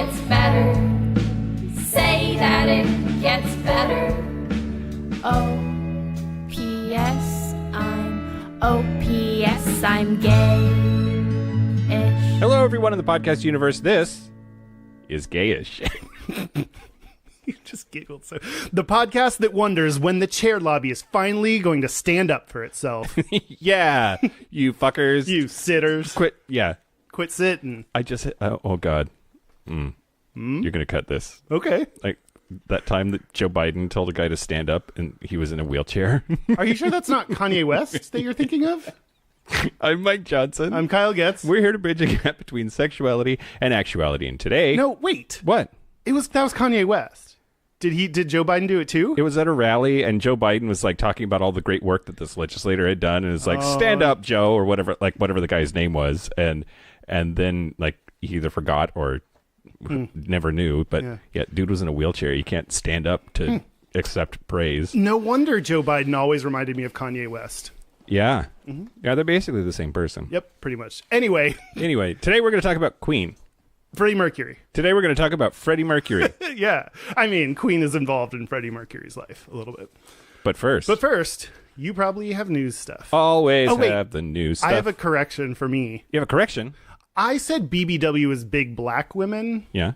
gets better. Say that it gets better. O-P-S, I'm gay-ish. Hello, everyone in the podcast universe. This is Gayish. You just giggled. So, the podcast that wonders when the chair lobby is finally going to stand up for itself. Yeah, you fuckers. You sitters. Quit. Yeah. Quit sitting. I just, oh God. You're going to cut this. Okay. Like that time that Joe Biden told a guy to stand up and he was in a wheelchair. Are you sure that's not Kanye West that you're thinking of? I'm Mike Johnson. I'm Kyle Getz. We're here to bridge a gap between sexuality and actuality. And today... No, wait. What? That was Kanye West. Did Joe Biden do it too? It was at a rally, and Joe Biden was like talking about all the great work that this legislator had done, and it's like, stand up, Joe, or whatever the guy's name was, and then like he either forgot or never knew, but yeah, dude was in a wheelchair. You can't stand up to accept praise. No wonder Joe Biden always reminded me of Kanye West. Yeah, yeah, they're basically the same person. Yep, pretty much. Anyway, today we're going to talk about Queen. Freddie Mercury. Today we're going to talk about Freddie Mercury. Yeah. I mean, Queen is involved in Freddie Mercury's life a little bit. But first, you probably have news stuff. Always have the news stuff. I have a correction for me. You have a correction? I said BBW is big black women. Yeah.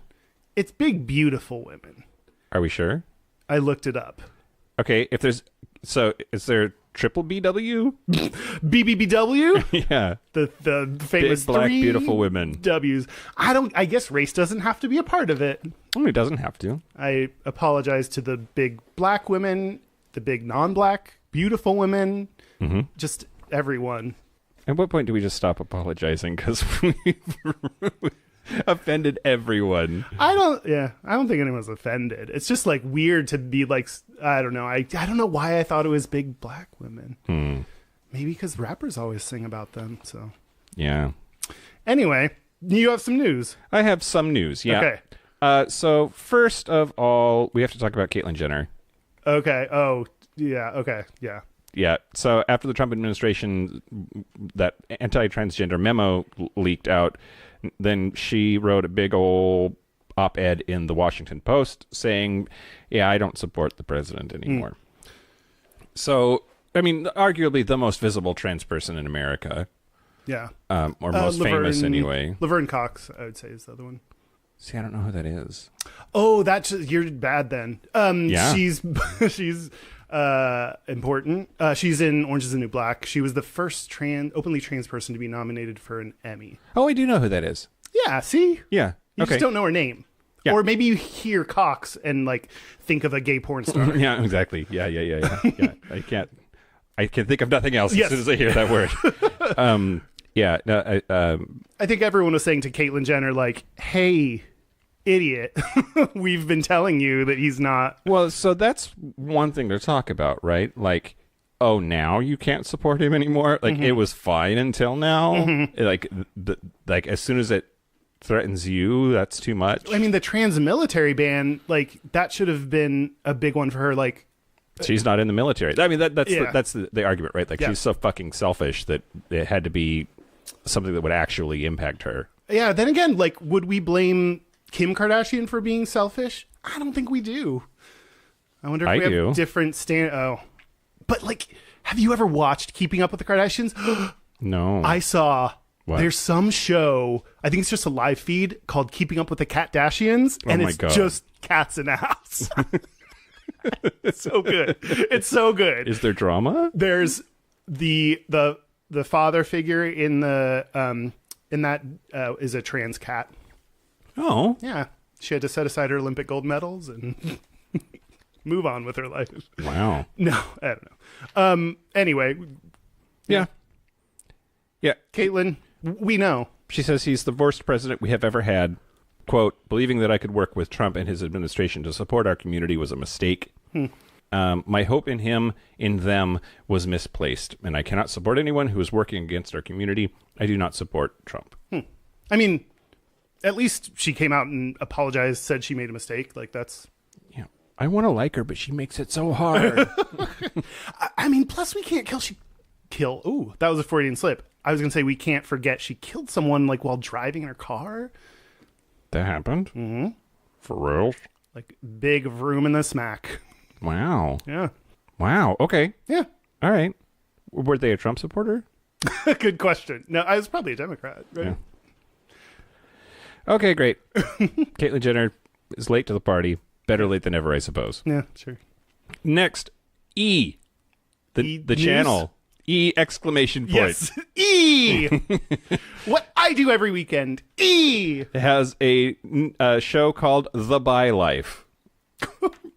It's big beautiful women. Are we sure? I looked it up. Okay, is there triple BW? BBBW? Yeah. The famous big, black, three beautiful women. W's. I guess race doesn't have to be a part of it. Well, it doesn't have to. I apologize to the big black women, the big non-black beautiful women, just everyone. At what point do we just stop apologizing? Because we've offended everyone. I don't think anyone's offended. It's just like weird to be like, I don't know. I don't know why I thought it was big black women. Maybe because rappers always sing about them. So yeah. Anyway, you have some news. I have some news. Yeah. Okay. So first of all, we have to talk about Caitlyn Jenner. Okay. Oh yeah. Okay. Yeah. Yeah. So after the Trump administration, that anti-transgender memo leaked out, then she wrote a big old op-ed in the Washington Post saying, yeah, I don't support the president anymore. So, I mean, arguably the most visible trans person in America. Yeah. Or most famous anyway. Laverne Cox, I would say, is the other one. See, I don't know who that is. Oh, you're bad then. Yeah. She's important. She's in Orange is the New Black. She was the first openly trans person to be nominated for an Emmy. Oh, I do know who that is. Yeah, see? Yeah. You just don't know her name. Yeah. Or maybe you hear Cox and like think of a gay porn star. Yeah, exactly. Yeah. Yeah. I can think of nothing else Yes. as soon as I hear that word. Yeah. No, I think everyone was saying to Caitlyn Jenner, like, hey, idiot, we've been telling you that he's not. well, so that's one thing to talk about, right? Like, oh, now you can't support him anymore. Like, it was fine until now. Like, like as soon as it threatens you, that's too much. I mean, the trans military ban, like, that should have been a big one for her. Like, she's not in the military. I mean, that's Yeah. that's the argument, right? Like, she's so fucking selfish that it had to be something that would actually impact her. yeah. Then again, like, would we blame Kim Kardashian for being selfish? I don't think we do. I wonder if we have different but like, have you ever watched Keeping Up with the Kardashians? No. I saw. What? There's some show, I think it's just a live feed called Keeping Up with the Kardashians, and my it's God. just cats in a house. It's so good. It's so good. Is there drama? There's the father figure in the in that is a trans cat. Oh. Yeah, she had to set aside her Olympic gold medals and move on with her life. Wow. No, I don't know. Anyway, Yeah. Yeah. Caitlyn, we know. She says he's the worst president we have ever had. Quote, believing that I could work with Trump and his administration to support our community was a mistake. My hope in him, in them, was misplaced, and I cannot support anyone who is working against our community. I do not support Trump. I mean, at least she came out and apologized, said she made a mistake. Like, that's... Yeah. I want to like her, but she makes it so hard. I mean, plus we can't kill... Ooh, that was a Freudian slip. I was going to say we can't forget she killed someone, like, while driving in her car. That happened? Mm-hmm. For real? Like, big room in the smack. Wow. Yeah. Wow. Okay. Yeah. All right. Were they a Trump supporter? Good question. No, I was probably a Democrat, right? Yeah. Okay, great. Caitlyn Jenner is late to the party. Better late than ever, I suppose. Yeah, sure. Next, E. The news? channel. E exclamation point. Yes. E! What I do every weekend. E! It has a show called The Bi Life.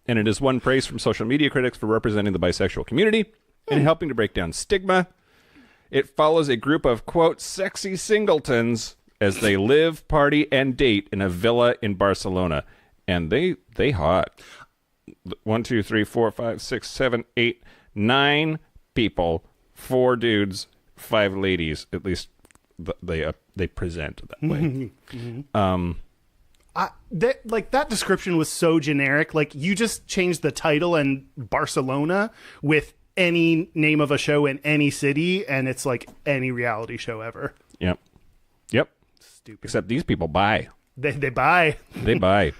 And it has won praise from social media critics for representing the bisexual community and helping to break down stigma. It follows a group of, quote, sexy singletons as they live, party, and date in a villa in Barcelona. And they hot. 1, 2, 3, 4, 5, 6, 7, 8, 9 people. 4 dudes, 5 ladies. At least they present that way. That description was so generic. Like, you just changed the title and Barcelona with any name of a show in any city, and it's like any reality show ever. Yep. Stupid. Except these people buy. They buy. They buy.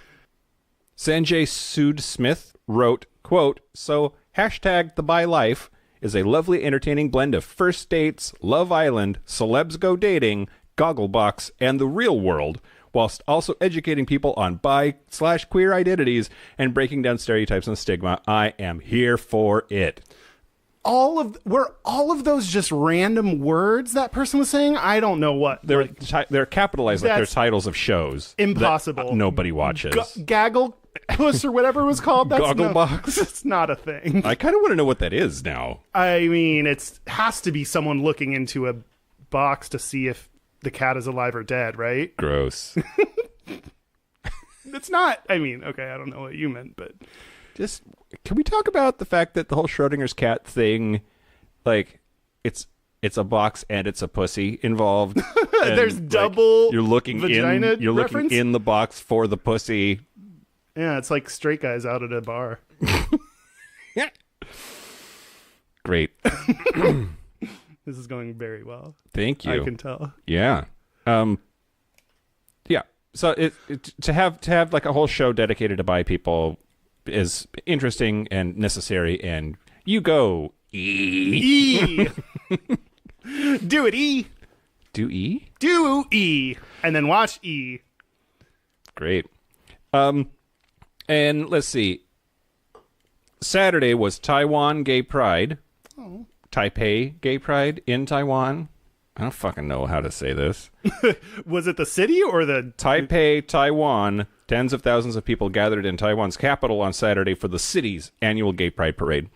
Sanjay Sood Smith wrote, quote, so hashtag the Bi Life is a lovely, entertaining blend of first dates, Love Island, celebs go dating, Gogglebox, and the real world, whilst also educating people on bi/queer identities and breaking down stereotypes and stigma. I am here for it. Were all of those just random words that person was saying? I don't know what. They're capitalized like they're titles of shows. Impossible. That nobody watches. Gaggle Puss or whatever it was called. Gogglebox. It's not a thing. I kind of want to know what that is now. I mean, it has to be someone looking into a box to see if the cat is alive or dead, right? Gross. It's not. I mean, okay, I don't know what you meant, but just can we talk about the fact that the whole Schrodinger's cat thing, like it's a box and it's a pussy involved. There's double. You're looking vagina in. You're reference? looking in the box for the pussy. Yeah, it's like straight guys out at a bar. Yeah. Great. This is going very well. Thank you. I can tell. Yeah. Yeah. So to have like a whole show dedicated to bi people is interesting and necessary, and you go E. Do it, E. Do E? Do E. And then watch E. Great. And let's see. Saturday was Taiwan Gay Pride. Oh. Taipei Gay Pride in Taiwan. I don't fucking know how to say this. Was it the city or the... Taipei, Taiwan. Tens of thousands of people gathered in Taiwan's capital on Saturday for the city's annual Gay Pride Parade.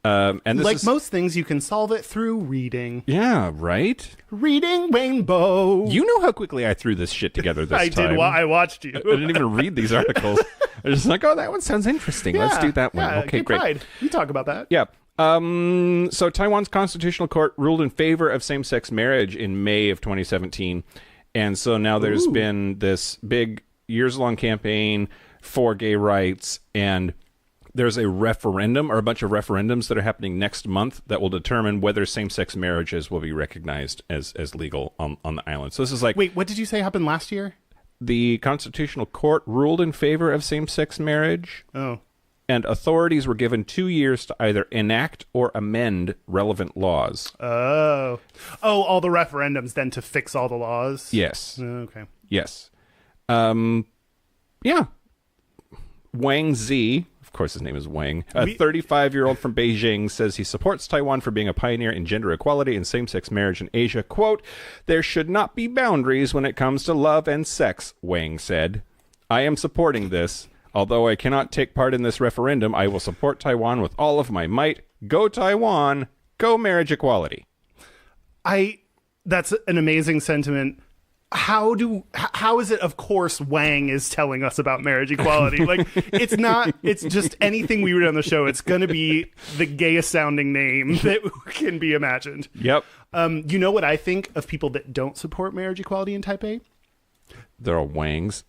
And this like most things, you can solve it through reading. Yeah, right? Reading Rainbow. You know how quickly I threw this shit together this time. I did. I watched you. I didn't even read these articles. I was just like, oh, that one sounds interesting. Yeah, let's do that one. Yeah, okay, Gay great. Pride. You talk about that. Yeah. So Taiwan's constitutional court ruled in favor of same-sex marriage in May of 2017. And so now there's been this big years-long campaign for gay rights, and there's a referendum or a bunch of referendums that are happening next month that will determine whether same-sex marriages will be recognized as legal on the island. So this is like... Wait, what did you say happened last year? The constitutional court ruled in favor of same-sex marriage. Oh. And authorities were given 2 years to either enact or amend relevant laws. Oh, all the referendums then to fix all the laws? Yes. Okay. Yes. Yeah. Wang Zi, of course his name is Wang, a 35-year-old from Beijing, says he supports Taiwan for being a pioneer in gender equality and same-sex marriage in Asia. Quote, there should not be boundaries when it comes to love and sex, Wang said. I am supporting this. Although I cannot take part in this referendum, I will support Taiwan with all of my might. Go Taiwan. Go marriage equality. That's an amazing sentiment. How is it, of course, Wang is telling us about marriage equality? Like, it's just anything we read on the show. It's going to be the gayest sounding name that can be imagined. Yep. You know what I think of people that don't support marriage equality in Taipei? They're all Wangs.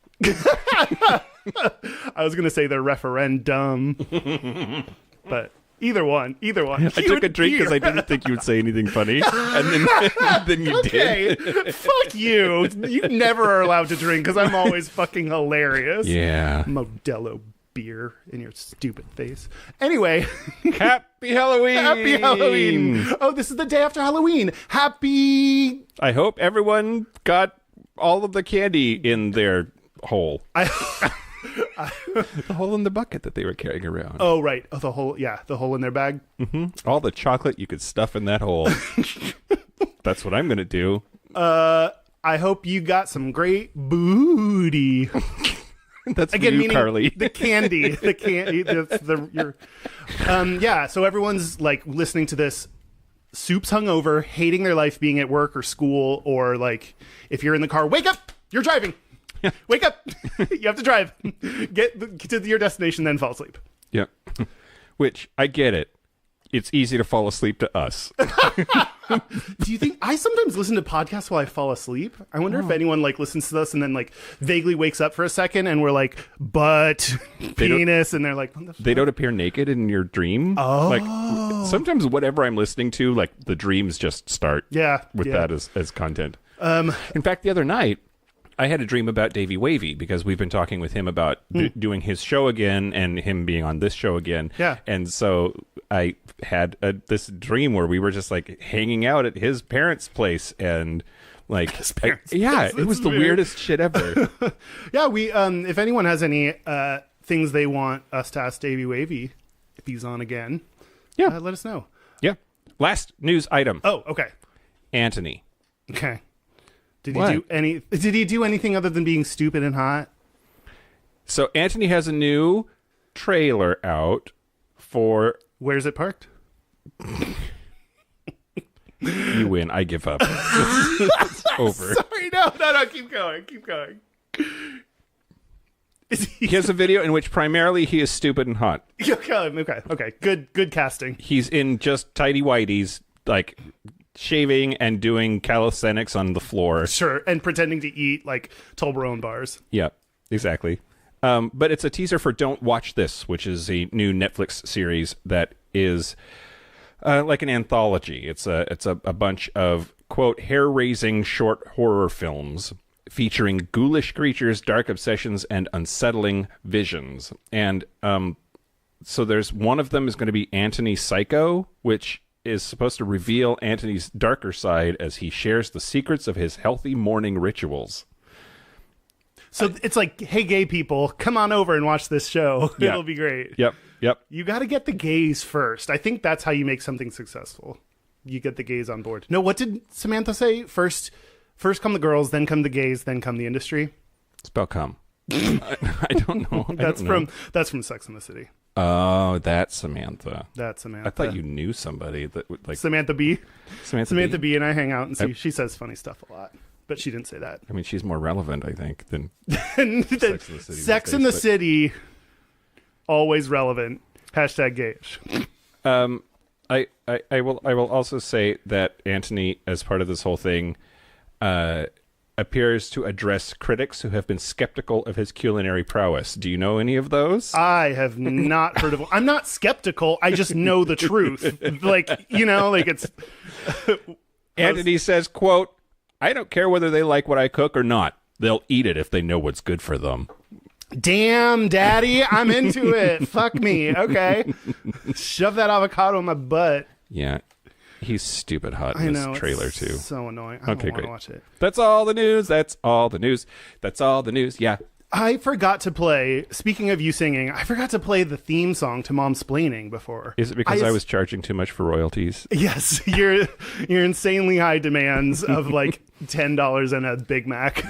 I was going to say they're referendum, but Either one. I took a drink because I didn't think you would say anything funny, and then you did. Fuck you. You never are allowed to drink because I'm always fucking hilarious. Yeah. Modelo beer in your stupid face. Anyway. Happy Halloween! Happy Halloween! Oh, this is the day after Halloween. Happy... I hope everyone got all of the candy in their hole. The hole in the bucket that they were carrying around. Oh, right. Oh, the hole in their bag. Mm-hmm. All the chocolate you could stuff in that hole. That's what I'm going to do. I hope you got some great booty. That's again, you, Carly. The candy. Yeah, so everyone's like listening to this. Soup's hungover, hating their life being at work or school, or like if you're in the car, wake up! You're driving. Wake up! You have to drive. Get to your destination, then fall asleep. Yeah. Which, I get it. It's easy to fall asleep to us. Do you think... I sometimes listen to podcasts while I fall asleep. I wonder if anyone like listens to this and then like vaguely wakes up for a second and we're like, butt, penis, and they're like... What the fuck? They don't appear naked in your dream. Oh. Like, sometimes whatever I'm listening to, like the dreams just start with that as content. In fact, the other night, I had a dream about Davey Wavy because we've been talking with him about doing his show again and him being on this show again. Yeah. And so I had this dream where we were just like hanging out at his parents' place and like, it was the weirdest shit ever. Yeah. We, if anyone has any, things they want us to ask Davey Wavy, if he's on again, let us know. Yeah. Last news item. Oh, okay. Anthony. Okay. Did he do anything other than being stupid and hot? So Anthony has a new trailer out for... Where's it parked? You win. I give up. It's over. Sorry, no. Keep going. He has a video in which primarily he is stupid and hot. Okay. Good casting. He's in just tidy whities, like... shaving and doing calisthenics on the floor. Sure, and pretending to eat like Toblerone bars. Yeah, exactly. But it's a teaser for Don't Watch This, which is a new Netflix series that is like an anthology. It's a bunch of, quote, hair-raising short horror films featuring ghoulish creatures, dark obsessions, and unsettling visions. And so there's one of them is going to be Anthony Psycho, which... is supposed to reveal Anthony's darker side as he shares the secrets of his healthy morning rituals. So it's like, hey, gay people, come on over and watch this show. Yeah. It'll be great. Yep. You got to get the gays first. I think that's how you make something successful. You get the gays on board. No, what did Samantha say? First come the girls, then come the gays, then come the industry. Spell come. I don't know. That's from Sex and the City. Oh, that's Samantha. I thought you knew somebody that would like Samantha B. Samantha B and I hang out and see. She says funny stuff a lot, but she didn't say that. I mean, she's more relevant, I think, than Sex in the City. Always relevant. #Gayish. I will also say that Anthony, as part of this whole thing, appears to address critics who have been skeptical of his culinary prowess. Do you know any of those? I have not heard of them. I'm not skeptical. I just know the truth. It's... Anthony says, quote, "I don't care whether they like what I cook or not. They'll eat it if they know what's good for them." Damn, daddy, I'm into it. Fuck me. Okay. Shove that avocado in my butt. Yeah. He's stupid hot in this trailer, too. So annoying. I don't want to watch it. That's all the news. Yeah. I forgot to play, speaking of you singing, I forgot to play the theme song to Momsplaining before. Is it because I was charging too much for royalties? Yes. Your insanely high demands of like $10 and a Big Mac.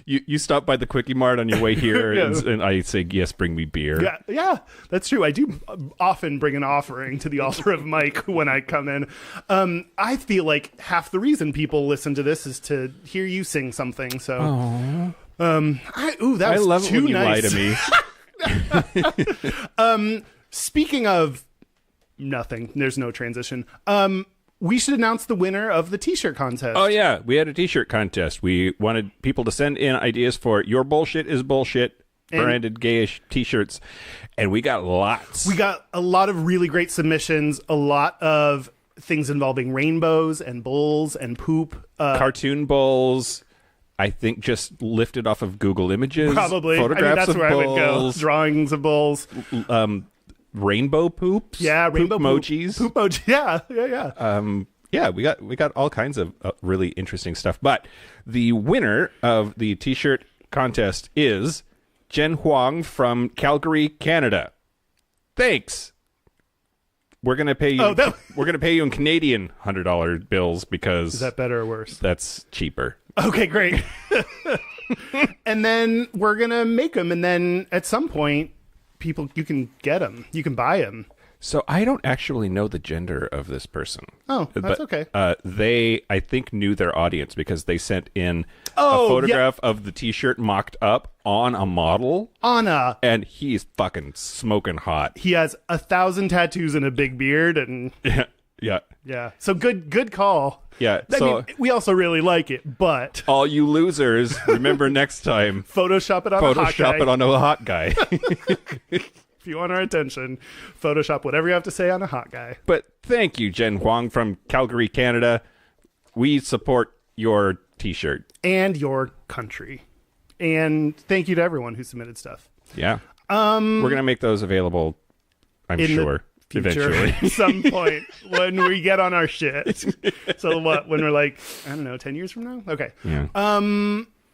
You stop by the Quickie Mart on your way here and I say, yes, bring me beer. Yeah, that's true. I do often bring an offering to the altar of Mike when I come in. I feel like half the reason people listen to this is to hear you sing something. So, Aww. I love it when you lie to me. Speaking of nothing, there's no transition. We should announce the winner of the t-shirt contest. Oh, yeah. We had a t-shirt contest. We wanted people to send in ideas for Your Bullshit is Bullshit branded Gayish t-shirts, and we got lots. We got a lot of really great submissions, a lot of things involving rainbows and bulls and poop. Cartoon bulls, I think just lifted off of Google Images. Probably. Photographs that's of where bulls. I would go. Drawings of bulls. Rainbow poops. Yeah, rainbow emojis. Poop emoji. Yeah. We got all kinds of really interesting stuff. But the winner of the t-shirt contest is Jen Huang from Calgary, Canada. Thanks. We're gonna pay you. We're gonna pay you in Canadian $100 bills because is that better or worse? That's cheaper. Okay, great. And then we're gonna make them, and then at some point, you can get them. You can buy them. So I don't actually know the gender of this person. Oh, that's okay. They, I think, knew their audience because they sent in a photograph of the t-shirt mocked up on a model. Anna. And he's fucking smoking hot. He has 1,000 tattoos and a big beard. And yeah. So good call. Yeah. I mean, we also really like it, but all you losers, remember next time. Photoshop it on a hot guy. Photoshop it on a hot guy. If you want our attention, Photoshop whatever you have to say on a hot guy. But thank you, Jen Huang from Calgary, Canada. We support your t-shirt. And your country. And thank you to everyone who submitted stuff. Yeah. We're going to make those available, I'm sure, eventually. At some point when we get on our shit. So what, when we're like, I don't know, 10 years from now? Okay. Yeah.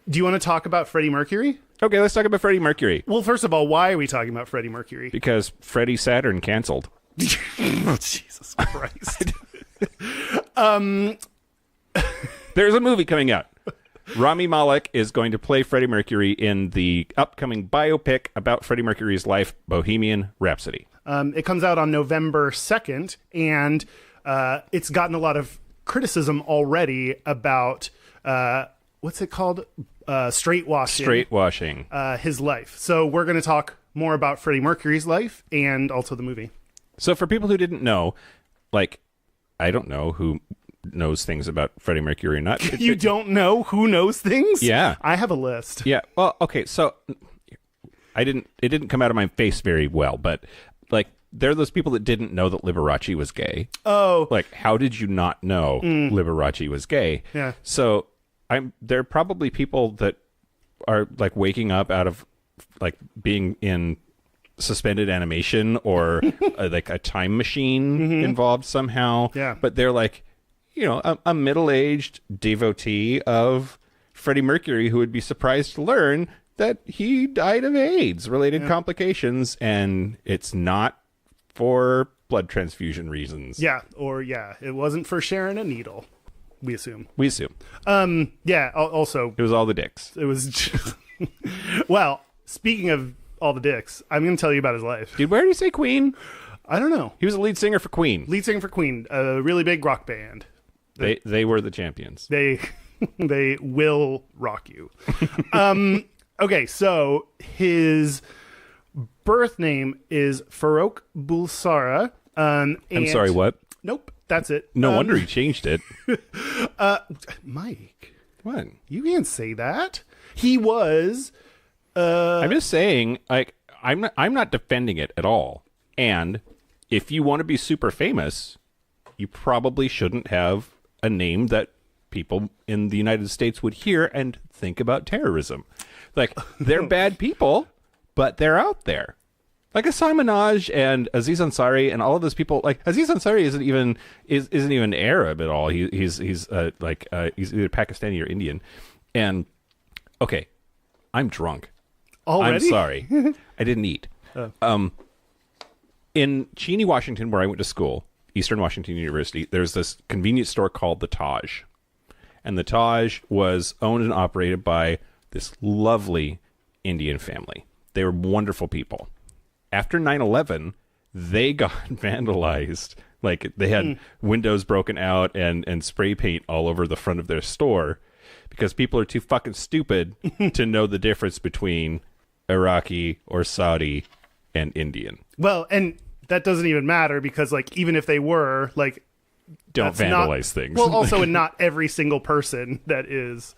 Do you want to talk about Freddie Mercury? Okay, let's talk about Freddie Mercury. Well, first of all, why are we talking about Freddie Mercury? Because Freddie Saturn canceled. Jesus Christ. There's a movie coming out. Rami Malek is going to play Freddie Mercury in the upcoming biopic about Freddie Mercury's life, Bohemian Rhapsody. It comes out on November 2nd, and it's gotten a lot of criticism already about, what's it called? Straightwashing. Straightwashing. His life. So we're going to talk more about Freddie Mercury's life and also the movie. So for people who didn't know, like, I don't know who knows things about Freddie Mercury or not. You don't know who knows things? Yeah. I have a list. Yeah. Well, okay. So it didn't come out of my face very well, but like, there are those people that didn't know that Liberace was gay. Oh. Like, how did you not know Liberace was gay? Yeah. So there are probably people that are like waking up out of like being in suspended animation or like a time machine involved somehow. Yeah. But they're like, you know, a middle-aged devotee of Freddie Mercury who would be surprised to learn that he died of AIDS-related complications, and it's not for blood transfusion reasons. Yeah. Or, it wasn't for sharing a needle. We assume. Yeah. Also, It was all the dicks. it was. Just well, speaking of all the dicks, I'm going to tell you about his life. Dude, where did he say Queen? I don't know. He was a lead singer for Queen. Lead singer for Queen, a really big rock band. They were the champions. They will rock you. Okay, so his birth name is Farokh Bulsara. I'm sorry, what? Nope, that's it. No wonder he changed it. Mike, What? you can't say that. He was. I'm just saying, like, I'm not defending it at all. And if you want to be super famous, you probably shouldn't have a name that people in the United States would hear and think about terrorism. Like, they're bad people, but they're out there. Like Hasan Minhaj and Aziz Ansari and all of those people. Like, Aziz Ansari isn't even Arab at all. He's either Pakistani or Indian. And okay, I'm drunk. Already? I'm sorry. I didn't eat. In Cheney, Washington, where I went to school, Eastern Washington University, there's this convenience store called the Taj. And the Taj was owned and operated by this lovely Indian family. They were wonderful people. After 9/11, they got vandalized. Like, they had windows broken out and spray paint all over the front of their store because people are too fucking stupid to know the difference between Iraqi or Saudi and Indian. Well, and that doesn't even matter because, like, even if they were, like, don't vandalize things. Well, also, not every single person that is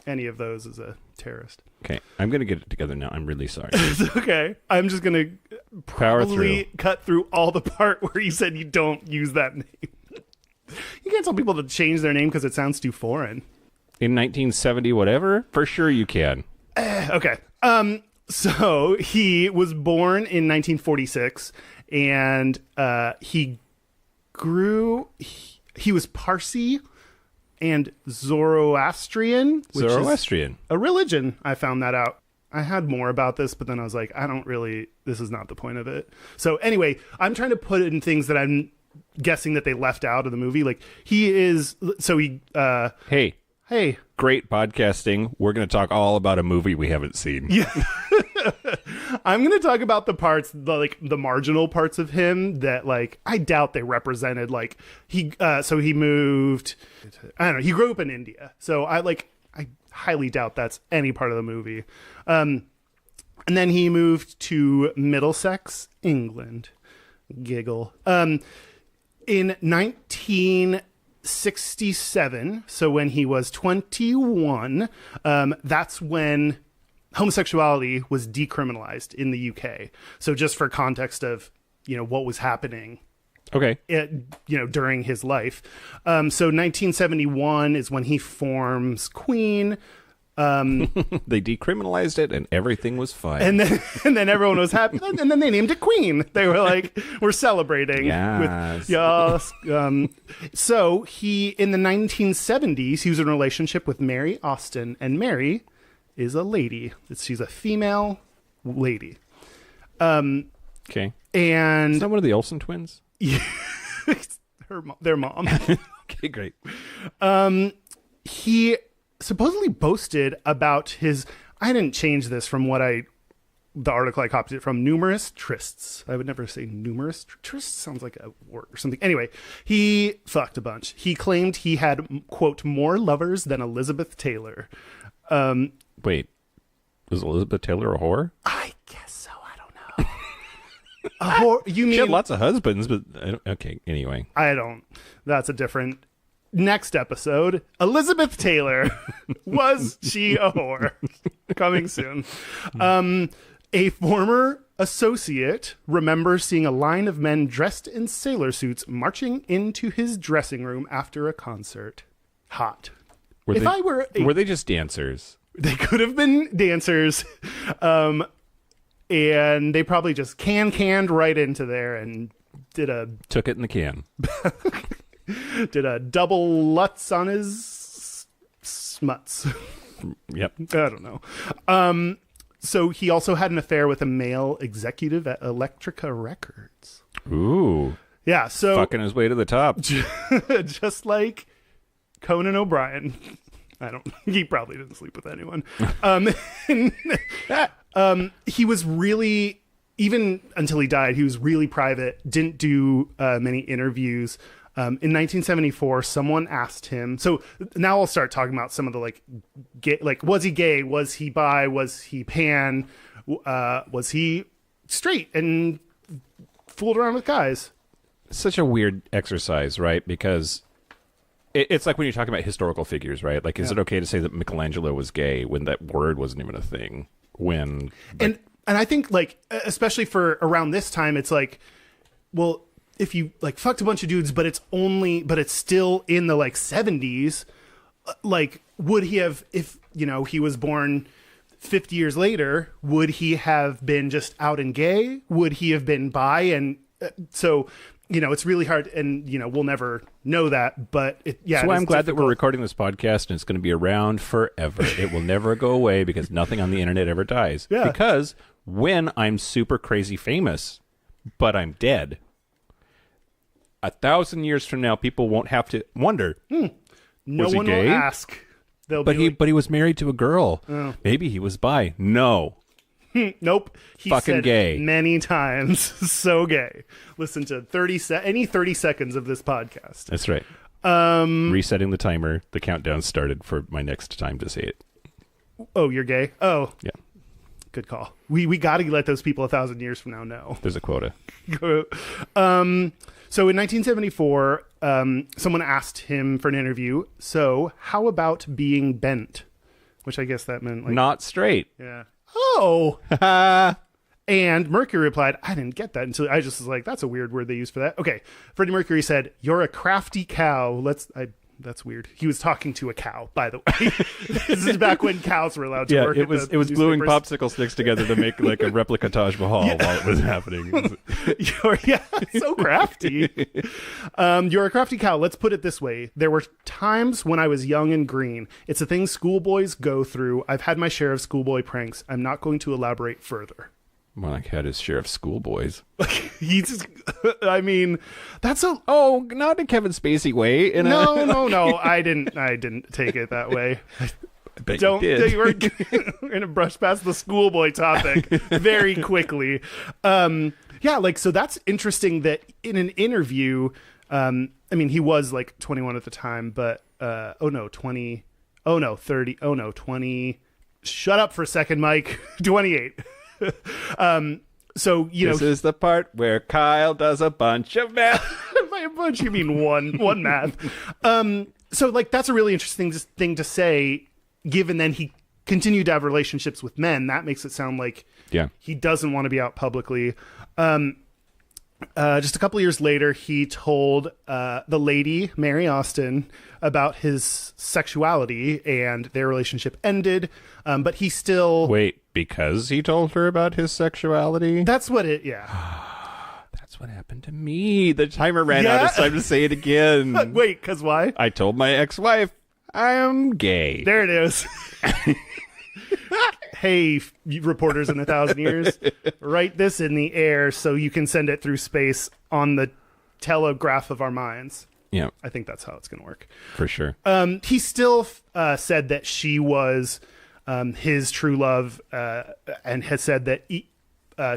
any of those is a terrorist. Okay, I'm going to get it together now. I'm really sorry. It's okay. I'm just going to probably cut through all the part where you said you don't use that name. You can't tell people to change their name because it sounds too foreign. In 1970 whatever? For sure you can. Okay. So he was born in 1946, and he grew... He was Parsi and Zoroastrian, which Zoroastrian. is a religion. I found that out. I had more about this, but then I was like, this is not the point of it. So anyway, I'm trying to put in things that I'm guessing that they left out of the movie. Like Hey. Great podcasting. We're going to talk all about a movie we haven't seen. Yeah. I'm going to talk about the parts, the marginal parts of him that I doubt they represented. He moved, I don't know, he grew up in India. So I highly doubt that's any part of the movie. And then he moved to Middlesex, England. Giggle. In 1967, so when he was 21, that's when homosexuality was decriminalized in the UK. So just for context of, what was happening okay, during his life. So 1971 is when he forms Queen. They decriminalized it and everything was fine. And then everyone was happy. And then they named it Queen. They were like, we're celebrating. Yes. So he, in the 1970s, he was in a relationship with Mary Austin, and Mary is a lady. She's a female lady. Okay. And is that one of the Olsen twins? Yeah. Their mom. Okay, great. He supposedly boasted about his... I didn't change this from the article I copied it from. Numerous trysts. I would never say numerous. Tryst sounds like a word or something. Anyway, he fucked a bunch. He claimed he had, quote, more lovers than Elizabeth Taylor. Wait, was Elizabeth Taylor a whore? I guess so. I don't know. A whore? You mean... She had lots of husbands, but... Okay, anyway. I don't... That's a different... Next episode, Elizabeth Taylor. Was she a whore? Coming soon. A former associate remembers seeing a line of men dressed in sailor suits marching into his dressing room after a concert. Hot. Were they just dancers? They could have been dancers. And they probably just canned right into there and took it in the can. Did a double Lutz on his smuts. Yep. I don't know. So he also had an affair with a male executive at Electrica Records. Ooh. Yeah, so... Fucking his way to the top. Just like Conan O'Brien. He probably didn't sleep with anyone. He was really... Even until he died, he was really private, didn't do many interviews. In 1974, someone asked him... So now I'll start talking about some of the, gay, was he gay? Was he bi? Was he pan? Was he straight and fooled around with guys? Such a weird exercise, right? Because it's like when you're talking about historical figures, right? Is it okay to say that Michelangelo was gay when that word wasn't even a thing? And I think, especially for around this time, it's well... If you fucked a bunch of dudes, but it's still in the 70s, would he have, if he was born 50 years later, would he have been just out and gay? Would he have been bi? And so, it's really hard, and we'll never know that. But so I'm glad that we're recording this podcast, and it's going to be around forever. It will never go away because nothing on the internet ever dies. Yeah. Because when I'm super crazy famous, but I'm dead. 1,000 years from now, people won't have to wonder. No was he one gay? will ask. But he was married to a girl. Oh. Maybe he was bi. No. Nope. He fucking said gay many times. So gay. Listen to any 30 seconds of this podcast. That's right. Resetting the timer. The countdown started for my next time to say it. Oh, you're gay? Oh. Yeah. Good call. We got to let those people 1,000 years from now know. There's a quota. So in 1974, someone asked him for an interview. So how about being bent? which I guess that meant like not straight. Yeah. Oh. And Mercury replied, I didn't get that until I just was like, that's a weird word they use for that. Okay. Freddie Mercury said, you're a crafty cow. That's weird. He was talking to a cow, by the way. This is back when cows were allowed to work. It was gluing popsicle sticks together to make like a replica Taj Mahal while it was happening. So crafty. You're a crafty cow. Let's put it this way. There were times when I was young and green. It's a thing schoolboys go through. I've had my share of schoolboy pranks. I'm not going to elaborate further. Mike had his share of schoolboys. I mean, that's a not in Kevin Spacey way. No. I didn't take it that way. I bet you did. We're going to brush past the schoolboy topic very quickly. So that's interesting that in an interview, he was like 21 at the time, but 20. Shut up for a second, Mike. 28. This is the part where Kyle does a bunch of math. By a bunch, you mean one math. So that's a really interesting thing to say, given then he continued to have relationships with men. That makes it sound like he doesn't want to be out publicly. Just a couple of years later, he told the lady, Mary Austin, about his sexuality, and their relationship ended. But he still... Wait, because he told her about his sexuality? That's what it... Yeah. That's what happened to me. The timer ran out. It's time to say it again. Wait, because why? I told my ex-wife I'm gay. There it is. Hey, reporters in 1,000 years, write this in the air so you can send it through space on the telegraph of our minds. Yeah. I think that's how it's going to work. For sure. He still said that she was his true love and has said that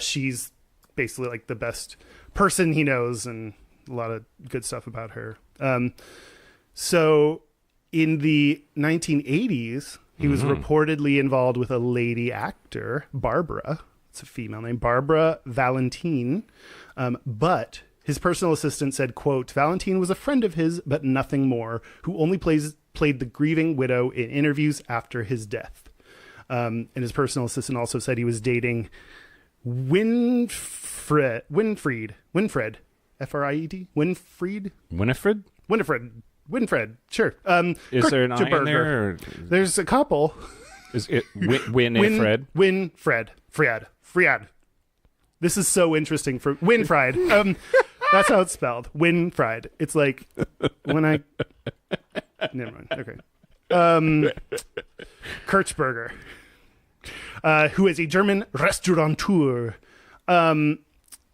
she's basically like the best person he knows, and a lot of good stuff about her. So in the 1980s, he was reportedly involved with a lady actor, Barbara. It's a female name, Barbara Valentine. But his personal assistant said, quote, Valentine was a friend of his, but nothing more, who only played the grieving widow in interviews after his death. And his personal assistant also said he was dating Winfred, F-R-I-E-D, Winfred, sure. Is there an I in there? Or... There's a couple. Is it Winfred? Friad. This is so interesting for Winfried. That's how it's spelled. Winfried. It's like when I... Never mind. Okay. Kirchberger, who is a German restaurateur.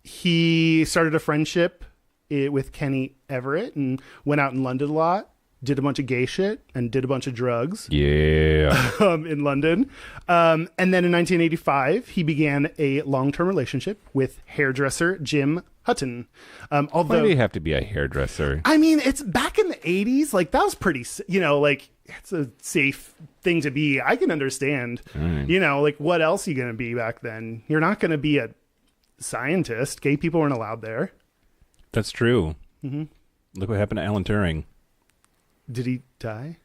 He started a friendship with Kenny Everett and went out in London a lot, did a bunch of gay shit, and did a bunch of drugs. Yeah. In London. And then in 1985, he began a long-term relationship with hairdresser Jim Hutton. Why do you have to be a hairdresser? I mean, it's back in the 80s. Like, that was pretty, it's a safe thing to be. I can understand. Right. What else are you going to be back then? You're not going to be a scientist. Gay people weren't allowed there. That's true. Mm-hmm. Look what happened to Alan Turing. Did he die?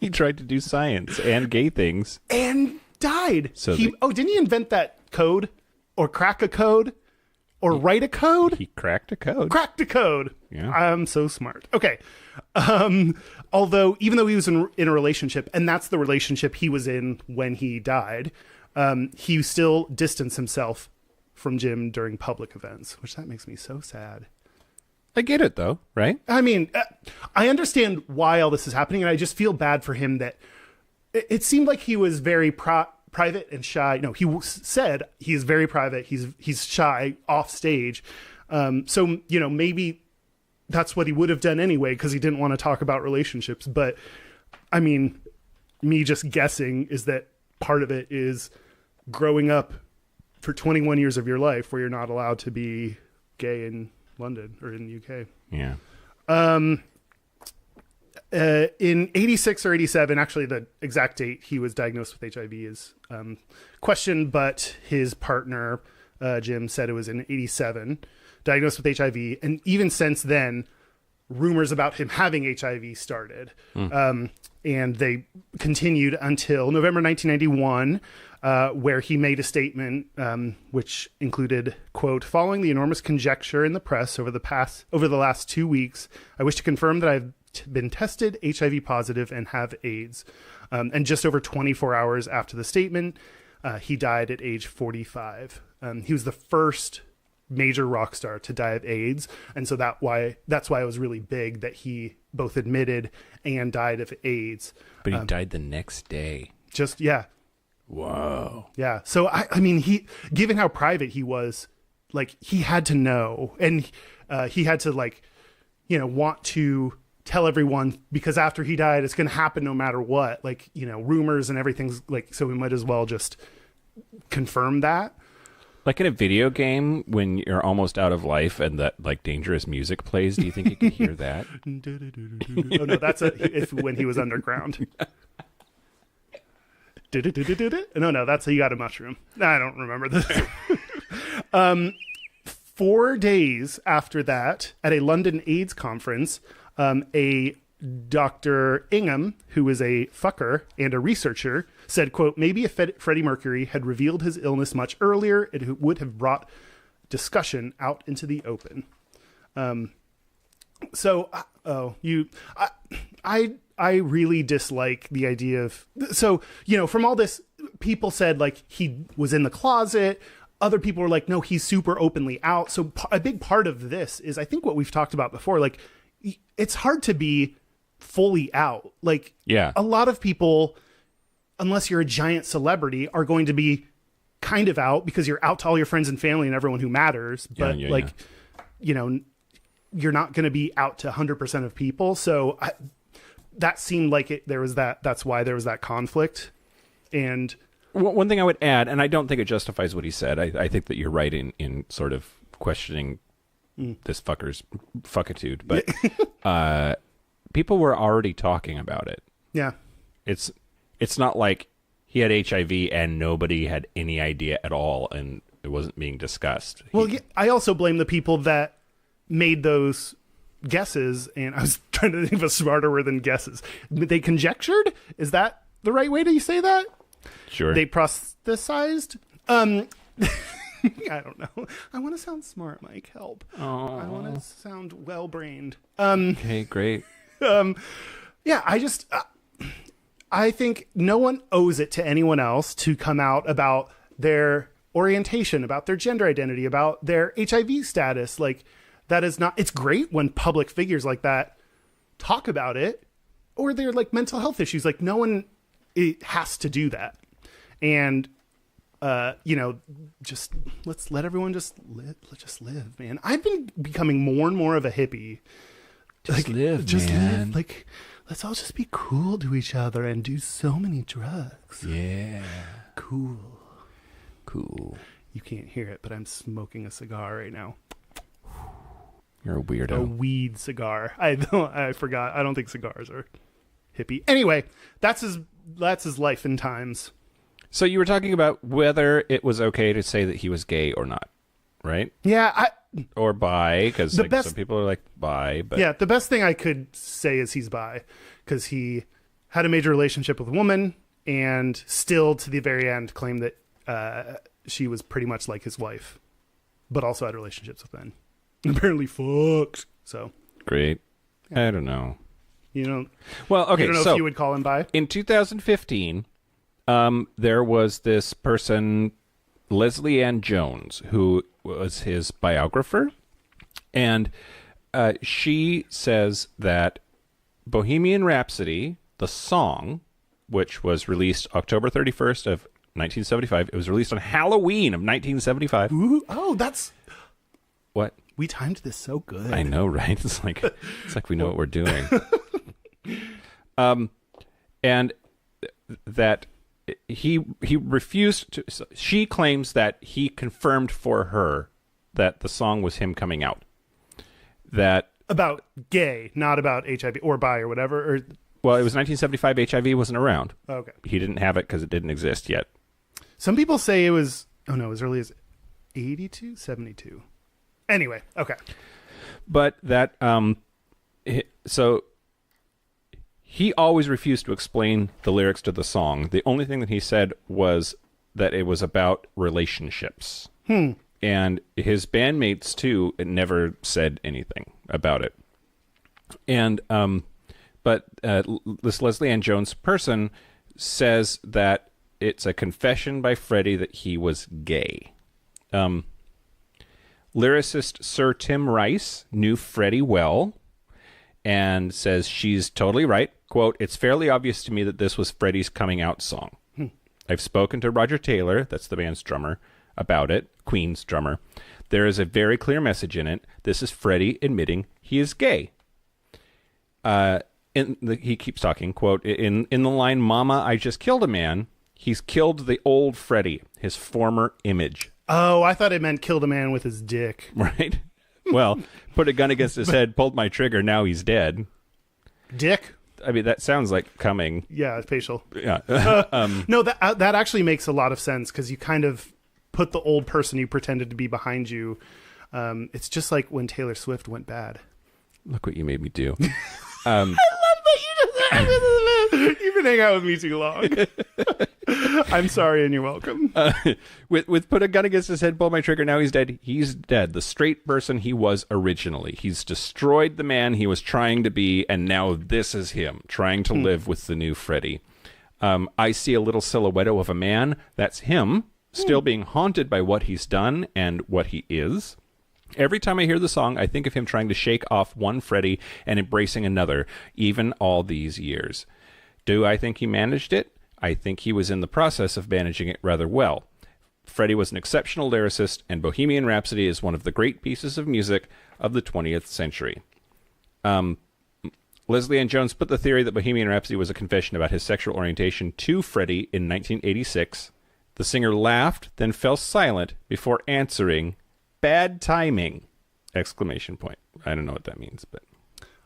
He tried to do science and gay things. And died. So didn't he invent that code? Or crack a code? Or write a code? He cracked a code. Cracked a code. Yeah. I'm so smart. Okay. Although, even though he was in a relationship, and that's the relationship he was in when he died, he still distanced himself from Jim during public events, which that makes me so sad. I get it, though, right? I mean, I understand why all this is happening, and I just feel bad for him that it seemed like he was very private and shy. No, he said he's very private. He's shy off stage. So, maybe that's what he would have done anyway, because he didn't want to talk about relationships. But, I mean, me just guessing is that part of it is growing up for 21 years of your life where you're not allowed to be gay in London or in the UK. Yeah. In 86 or 87, actually the exact date he was diagnosed with HIV is questioned, but his partner, Jim, said it was in 87, diagnosed with HIV. And even since then, rumors about him having HIV started. And they continued until November 1991, where he made a statement which included, quote, "Following the enormous conjecture in the press over the last 2 weeks, I wish to confirm that I've been tested HIV positive and have AIDS." And just over 24 hours after the statement, he died at age 45. He was the first major rock star to die of AIDS, and so that's why it was really big that he both admitted and died of AIDS. But he died the next day. Whoa. Yeah. So I mean, given how private he was, like, he had to know, and he had to, like, want to tell everyone, because after he died, it's going to happen no matter what. Like, rumors and everything's like, so we might as well just confirm that. Like in a video game, when you're almost out of life and that, like, dangerous music plays, do you think you could hear that? Oh no, that's when he was underground. No, that's You Got a Mushroom. I don't remember this. 4 days after that, at a London AIDS conference, a Dr. Ingham, who is a fucker and a researcher, said, quote, "Maybe if Freddie Mercury had revealed his illness much earlier, it would have brought discussion out into the open." I really dislike the idea of, from all this, people said, like, he was in the closet. Other people were like, no, he's super openly out. So a big part of this is, I think, what we've talked about before, like, it's hard to be fully out. Like, a lot of people, unless you're a giant celebrity, are going to be kind of out because you're out to all your friends and family and everyone who matters. But you're not going to be out to 100% of people. So that seemed like that's why there was that conflict. And one thing I would add, and I don't think it justifies what he said. I think that you're right in sort of questioning this fucker's fuckitude, but people were already talking about it. Yeah. It's not like he had HIV and nobody had any idea at all and it wasn't being discussed. Well, I also blame the people that made those guesses, and I was trying to think of a smarter word than guesses. They conjectured? Is that the right way to say that? Sure. They prosthesized? I don't know. I want to sound smart, Mike. Help. Aww. I want to sound well-brained. Okay, great. I think no one owes it to anyone else to come out about their orientation, about their gender identity, about their HIV status. Like, that is not, it's great when public figures like that talk about it, or their, like, mental health issues. Like, no one has to do that. And, just let's let everyone just live, man. I've been becoming more and more of a hippie. Just live. Like, let's all just be cool to each other and do so many drugs. Yeah. Cool. You can't hear it, but I'm smoking a cigar right now. You're a weirdo. A weed cigar. I forgot. I don't think cigars are hippie. Anyway, that's his life and times. So you were talking about whether it was okay to say that he was gay or not, right? Yeah. Or bi, because some people are like bi. But yeah, the best thing I could say is he's bi, because he had a major relationship with a woman and still to the very end claimed that she was pretty much like his wife, but also had relationships with men. Apparently fucked. So great. Yeah. I don't know. Well, okay. You don't know so if you would call him bi? In 2015, there was this person, Leslie Ann Jones, who was his biographer, and she says that Bohemian Rhapsody, the song, which was released October 31st of 1975, it was released on Halloween of 1975. Ooh, that's what? We timed this so good. I know, right? It's like we know what we're doing. And that he refused to. She claims that he confirmed for her that the song was him coming out. That about gay, not about HIV or bi or whatever. Or well, it was 1975. HIV wasn't around. Okay, he didn't have it because it didn't exist yet. Some people say it was. Oh no, as early as 82, 72. Anyway, okay. But that So he always refused to explain the lyrics to the song. The only thing that he said was that it was about relationships. And his bandmates, too, never said anything about it. And but this Leslie Ann Jones person says that it's a confession by Freddie that he was gay. Lyricist Sir Tim Rice knew Freddie well and says she's totally right. Quote, "It's fairly obvious to me that this was Freddie's coming out song. I've spoken to Roger Taylor," that's the band's drummer, "about it," Queen's drummer. "There is a very clear message in it. This is Freddie admitting he is gay." He keeps talking, quote, in the line, "Mama, I just killed a man," he's killed the old Freddie, his former image. Oh, I thought it meant killed a man with his dick. Right? Well, put a gun against his head, pulled my trigger, now he's dead. Dick? I mean, that sounds like coming. Yeah, facial. Yeah. No, that actually makes a lot of sense because you kind of put the old person you pretended to be behind you. It's just like when Taylor Swift went bad. Look what you made me do. I love that you just You've been hanging out with me too long. I'm sorry and you're welcome. With put a gun against his head, pull my trigger, now he's dead. He's dead. The straight person he was originally. He's destroyed the man he was trying to be, and now this is him, trying to live with the new Freddie. I see a little silhouette of a man. That's him, still being haunted by what he's done and what he is. Every time I hear the song, I think of him trying to shake off one Freddie and embracing another, even all these years. Do I think he managed it? I think he was in the process of managing it rather well. Freddie was an exceptional lyricist, and Bohemian Rhapsody is one of the great pieces of music of the 20th century. Leslie Ann Jones put the theory that Bohemian Rhapsody was a confession about his sexual orientation to Freddie in 1986. The singer laughed, then fell silent before answering, "Bad timing!" Exclamation point. I don't know what that means, but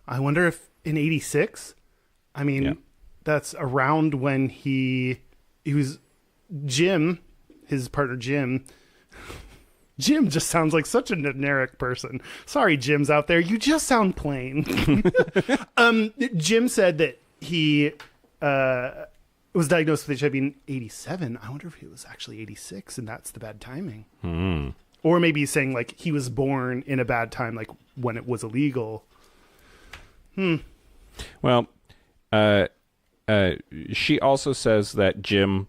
I wonder if in 86, I mean, yeah. That's around when he was Jim, his partner Jim. Jim just sounds like such a generic person. Sorry, Jims out there. You just sound plain. Jim said that he was diagnosed with HIV in 87. I wonder if he was actually 86, and that's the bad timing. Or maybe he's saying, like, he was born in a bad time, like, when it was illegal. Well, she also says that Jim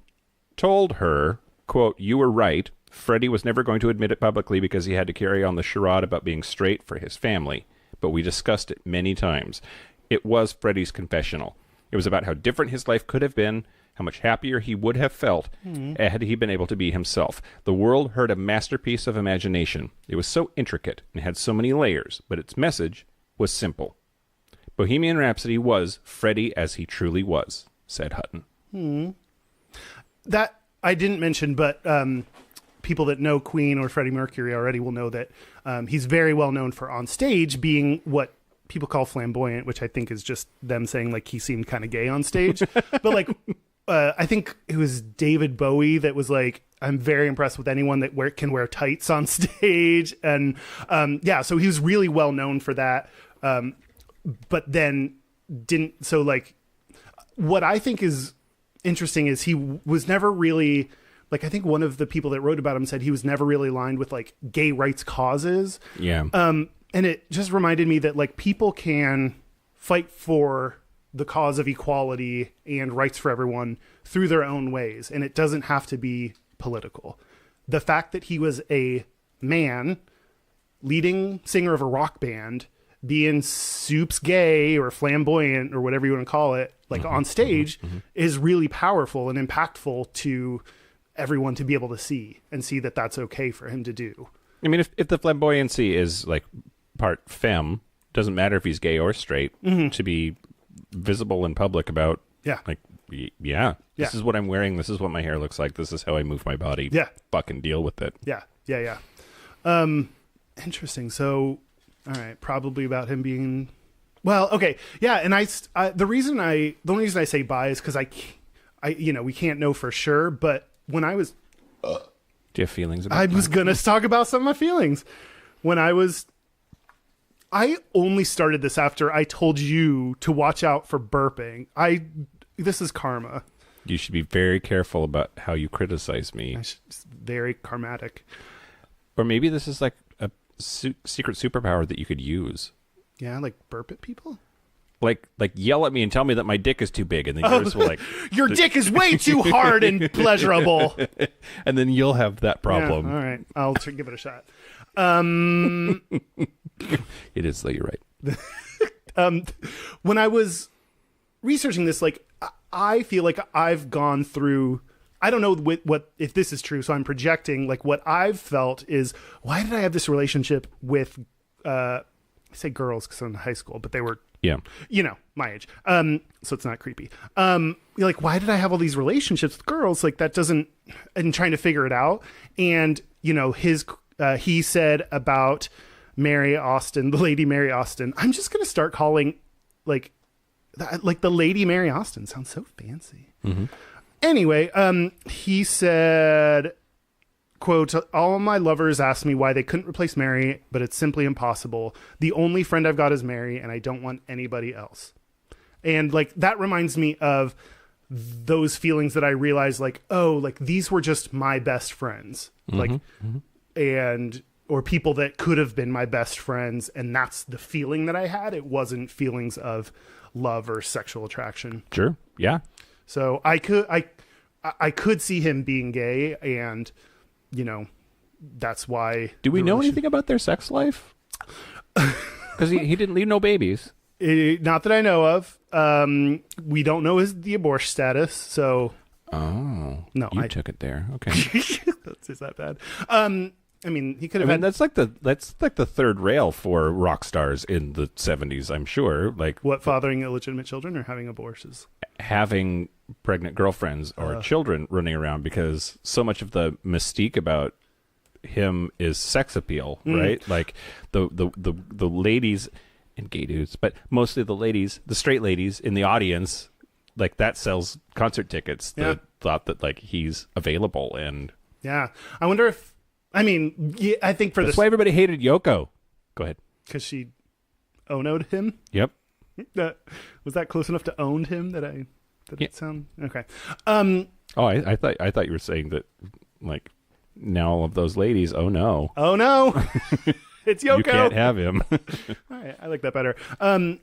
told her, quote, "You were right. Freddie was never going to admit it publicly because he had to carry on the charade about being straight for his family. But we discussed it many times. It was Freddie's confessional. It was about how different his life could have been, how much happier he would have felt had he been able to be himself. The world heard a masterpiece of imagination. It was so intricate and had so many layers, but its message was simple. Bohemian Rhapsody was Freddie as he truly was," said Hutton. That I didn't mention, but people that know Queen or Freddie Mercury already will know that he's very well known for on stage being what people call flamboyant, which I think is just them saying like he seemed kind of gay on stage. But like, I think it was David Bowie that was like, "I'm very impressed with anyone that can wear tights on stage." And yeah, so he was really well known for that. But then didn't, so like, what I think is interesting is he was never really, like, I think one of the people that wrote about him said he was never really aligned with like gay rights causes. Yeah. And it just reminded me that like people can fight for the cause of equality and rights for everyone through their own ways. And it doesn't have to be political. The fact that he was a man, leading singer of a rock band, being soups gay or flamboyant or whatever you want to call it, like on stage is really powerful and impactful to everyone to be able to see and see that that's okay for him to do. I mean, if the flamboyancy is like part femme, doesn't matter if he's gay or straight, to be visible in public about, like, this is what I'm wearing, this is what my hair looks like, this is how I move my body. Yeah. Fucking deal with it. Yeah. Interesting. So, all right, probably about him being, well, okay, yeah, and the only reason I say bi is because I we can't know for sure, but when I was, do you have feelings about I was gonna talk about some of my feelings when I was I only started this after I told you to watch out for burping. This is karma. You should be very careful about how you criticize me. It's very karmatic. Or maybe this is like a secret superpower that you could use. Yeah, like burp at people? Like yell at me and tell me that my dick is too big, and then yours will like... Your dick is way too hard and pleasurable. And then you'll have that problem. Yeah, all right, I'll give it a shot. It is, though, you're right. When I was researching this, like, I feel like I've gone through... I don't know what if this is true, so I'm projecting. Like, what I've felt is, why did I have this relationship with... I say girls because I'm in high school, but they were... Yeah. My age. So it's not creepy. You're like, why did I have all these relationships with girls? Like that doesn't, and trying to figure it out. And, he said about Mary Austin, the Lady Mary Austin, I'm just going to start calling like the Lady Mary Austin. Sounds so fancy. Mm-hmm. Anyway, he said, quote, all my lovers asked me why they couldn't replace Mary, but it's simply impossible. The only friend I've got is Mary, and I don't want anybody else. And like that reminds me of those feelings that I realized, like, oh, like these were just my best friends, or people that could have been my best friends, and that's the feeling that I had. It wasn't feelings of love or sexual attraction. Sure, yeah. So I could see him being gay, and that's why. Do we know anything about their sex life? Because he didn't leave no babies. Not that I know of. We don't know the abortion status, so. Oh, no, you took it there. Okay, is that bad? I mean, he could have. That's like the third rail for rock stars in the 70s. I'm sure. Like what, fathering illegitimate children or having abortions? Having pregnant girlfriends or children running around, because so much of the mystique about him is sex appeal, right? Like the ladies and gay dudes, but mostly the ladies, the straight ladies in the audience, like that sells concert tickets. The thought that like he's available, and I wonder if, I mean, I think that's why everybody hated Yoko. Go ahead. Because she owned him. Yep. Was that close enough to owned him that it sound okay? I thought you were saying that, like, now all of those ladies. Oh no! It's Yoko. You can't have him. All right, I like that better. I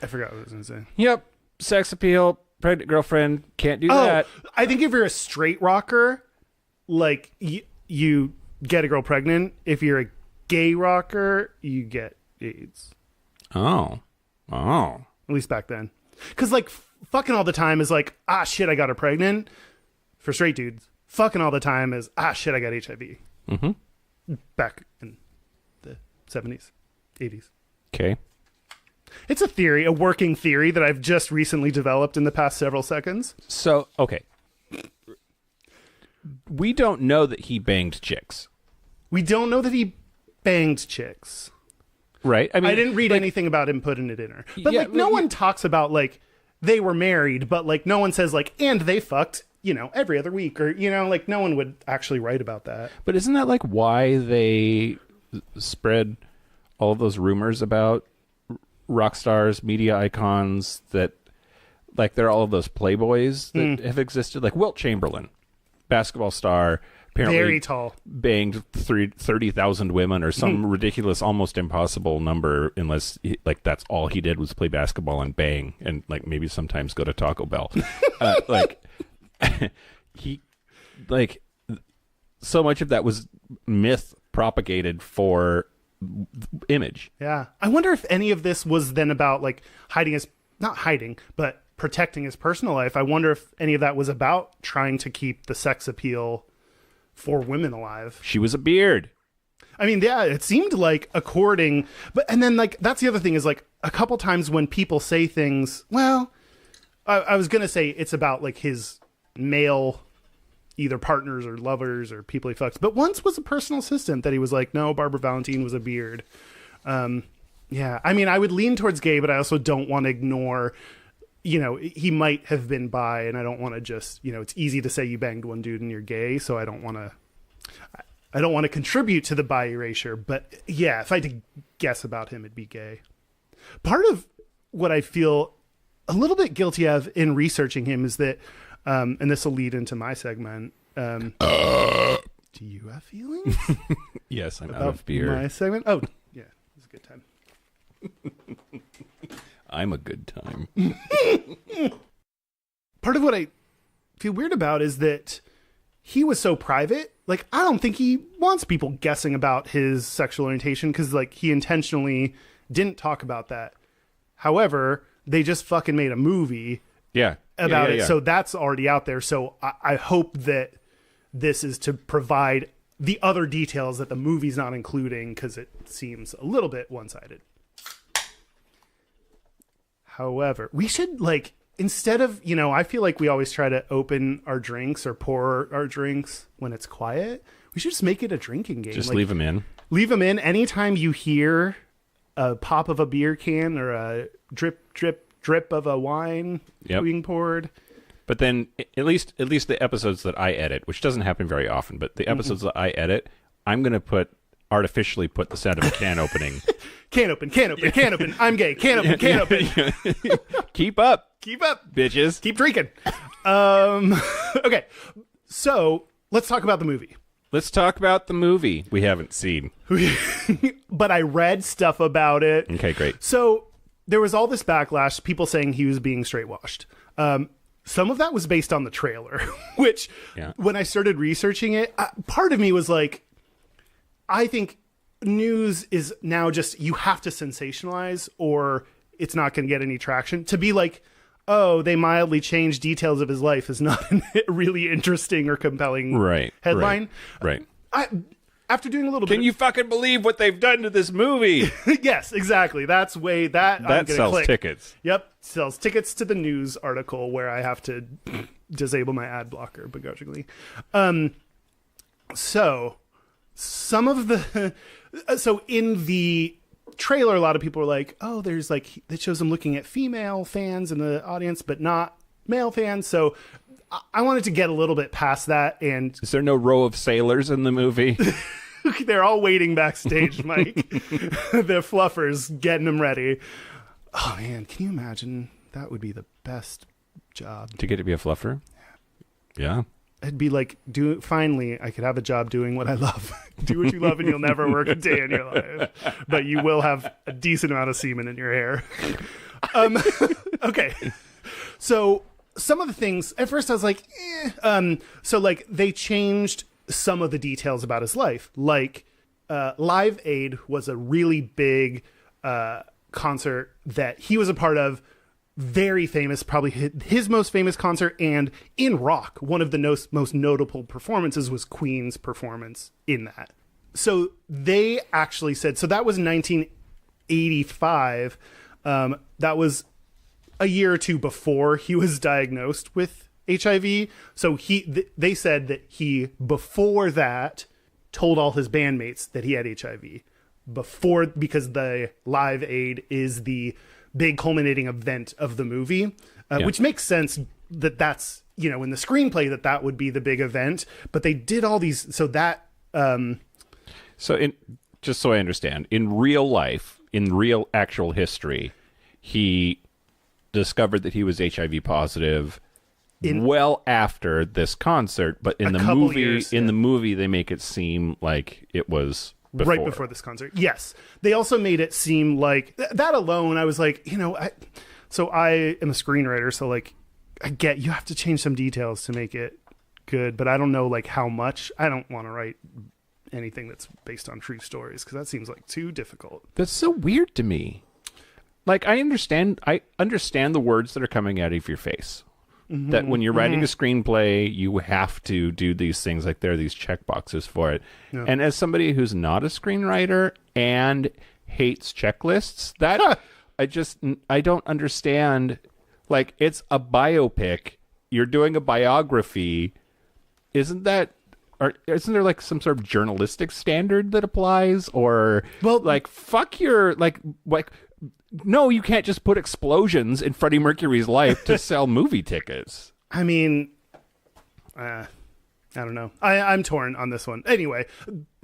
forgot what I was going to say. Yep, sex appeal, pregnant girlfriend, can't do that. I think if you're a straight rocker, like you get a girl pregnant. If you're a gay rocker, you get AIDS. Oh. At least back then. Because, like, fucking all the time is like, ah, shit, I got her pregnant. For straight dudes. Fucking all the time is, ah, shit, I got HIV. Mm-hmm. Back in the 70s, 80s. Okay. It's a theory, a working theory that I've just recently developed in the past several seconds. So, okay. We don't know that he banged chicks. We don't know that he banged chicks. Right. I mean, I didn't read anything about him putting it in her. But no one talks about like they were married, but like no one says like, and they fucked, every other week, or like no one would actually write about that. But isn't that like why they spread all of those rumors about rock stars, media icons, that like there are all of those playboys that have existed, like Wilt Chamberlain, basketball star, apparently very tall, banged 30,000 women or some ridiculous, almost impossible number, unless like that's all he did was play basketball and bang, and like maybe sometimes go to Taco Bell. Like he, like so much of that was myth propagated for image. Yeah, I wonder if any of this was then about like not hiding, but protecting his personal life. I wonder if any of that was about trying to keep the sex appeal for women alive. She was a beard. I mean, yeah, it seemed like and then like, that's the other thing is like a couple times when people say things, well, I was going to say it's about like his male, either partners or lovers or people he fucks. But once was a personal assistant that he was like, no, Barbara Valentine was a beard. Yeah. I mean, I would lean towards gay, but I also don't want to ignore, he might have been bi, and I don't want to just, it's easy to say you banged one dude and you're gay. So I don't want to, I don't want to contribute to the bi erasure, but yeah, if I had to guess about him, it'd be gay. Part of what I feel a little bit guilty of in researching him is that, and this will lead into my segment. Do you have feelings? Yes, I'm out of beer. My segment? Oh, yeah, it was a good time. I'm a good time. Part of what I feel weird about is that he was so private. Like, I don't think he wants people guessing about his sexual orientation because, like, he intentionally didn't talk about that. However, they just fucking made a movie about it. So that's already out there. So I hope that this is to provide the other details that the movie's not including because it seems a little bit one-sided. However, we should, like, instead of, I feel like we always try to open our drinks or pour our drinks when it's quiet. We should just make it a drinking game. Just leave them in. Leave them in. Anytime you hear a pop of a beer can or a drip, drip, drip of a wine being poured. But then at least the episodes that I edit, which doesn't happen very often, but the episodes that I edit, I'm going to artificially put the sound of a can opening. Can open, can open, can open. I'm gay. Can open, can open. Keep up. Keep up. Bitches. Keep drinking. Okay. So let's talk about the movie. Let's talk about the movie we haven't seen. But I read stuff about it. Okay, great. So there was all this backlash, people saying he was being straightwashed. Some of that was based on the trailer, which when I started researching it, part of me was like, I think news is now just, you have to sensationalize or it's not going to get any traction. To be like, oh, they mildly changed details of his life is not a really interesting or compelling headline. Right. After doing a little bit... Can you fucking believe what they've done to this movie? Yes, exactly. That sells tickets. Yep. Sells tickets to the news article where I have to disable my ad blocker begrudgingly. So some of the... So in the trailer, a lot of people were like, oh, there's like... It shows them looking at female fans in the audience, but not male fans. So I wanted to get a little bit past that. And is there no row of sailors in the movie? They're all waiting backstage, Mike. The fluffers getting them ready. Oh, man. Can you imagine? That would be the best job. To get to be a fluffer? Yeah. It'd be like, finally, I could have a job doing what I love. Do what you love and you'll never work a day in your life. But you will have a decent amount of semen in your hair. Okay. So some of the things, at first I was like, so like they changed some of the details about his life. Like Live Aid was a really big concert that he was a part of. Very famous, probably his most famous concert. And in rock, one of the most notable performances was Queen's performance in that. So they actually said, so that was 1985. That was a year or two before he was diagnosed with HIV. So they said that he, before that, told all his bandmates that he had HIV. Because the Live Aid is the big culminating event of the movie, which makes sense that's, in the screenplay that would be the big event. But they did all these, so that... just so I understand, in real life, in real actual history, he discovered that he was HIV positive well after this concert, but in the movie they make it seem like it was right before this concert. Yes. They also made it seem like that alone. I was like, so I am a screenwriter, so like I get you have to change some details to make it good, but I don't know like how much. I don't want to write anything that's based on true stories because that seems like too difficult. That's so weird to me. Like I understand the words that are coming out of your face. Mm-hmm, that when you're writing a screenplay, you have to do these things. Like there are these check boxes for it. Yeah. And as somebody who's not a screenwriter and hates checklists, that I don't understand. Like it's a biopic. You're doing a biography. Isn't there like some sort of journalistic standard that applies? Or like fuck your like no, you can't just put explosions in Freddie Mercury's life to sell movie tickets. I mean, I don't know. I'm torn on this one. Anyway,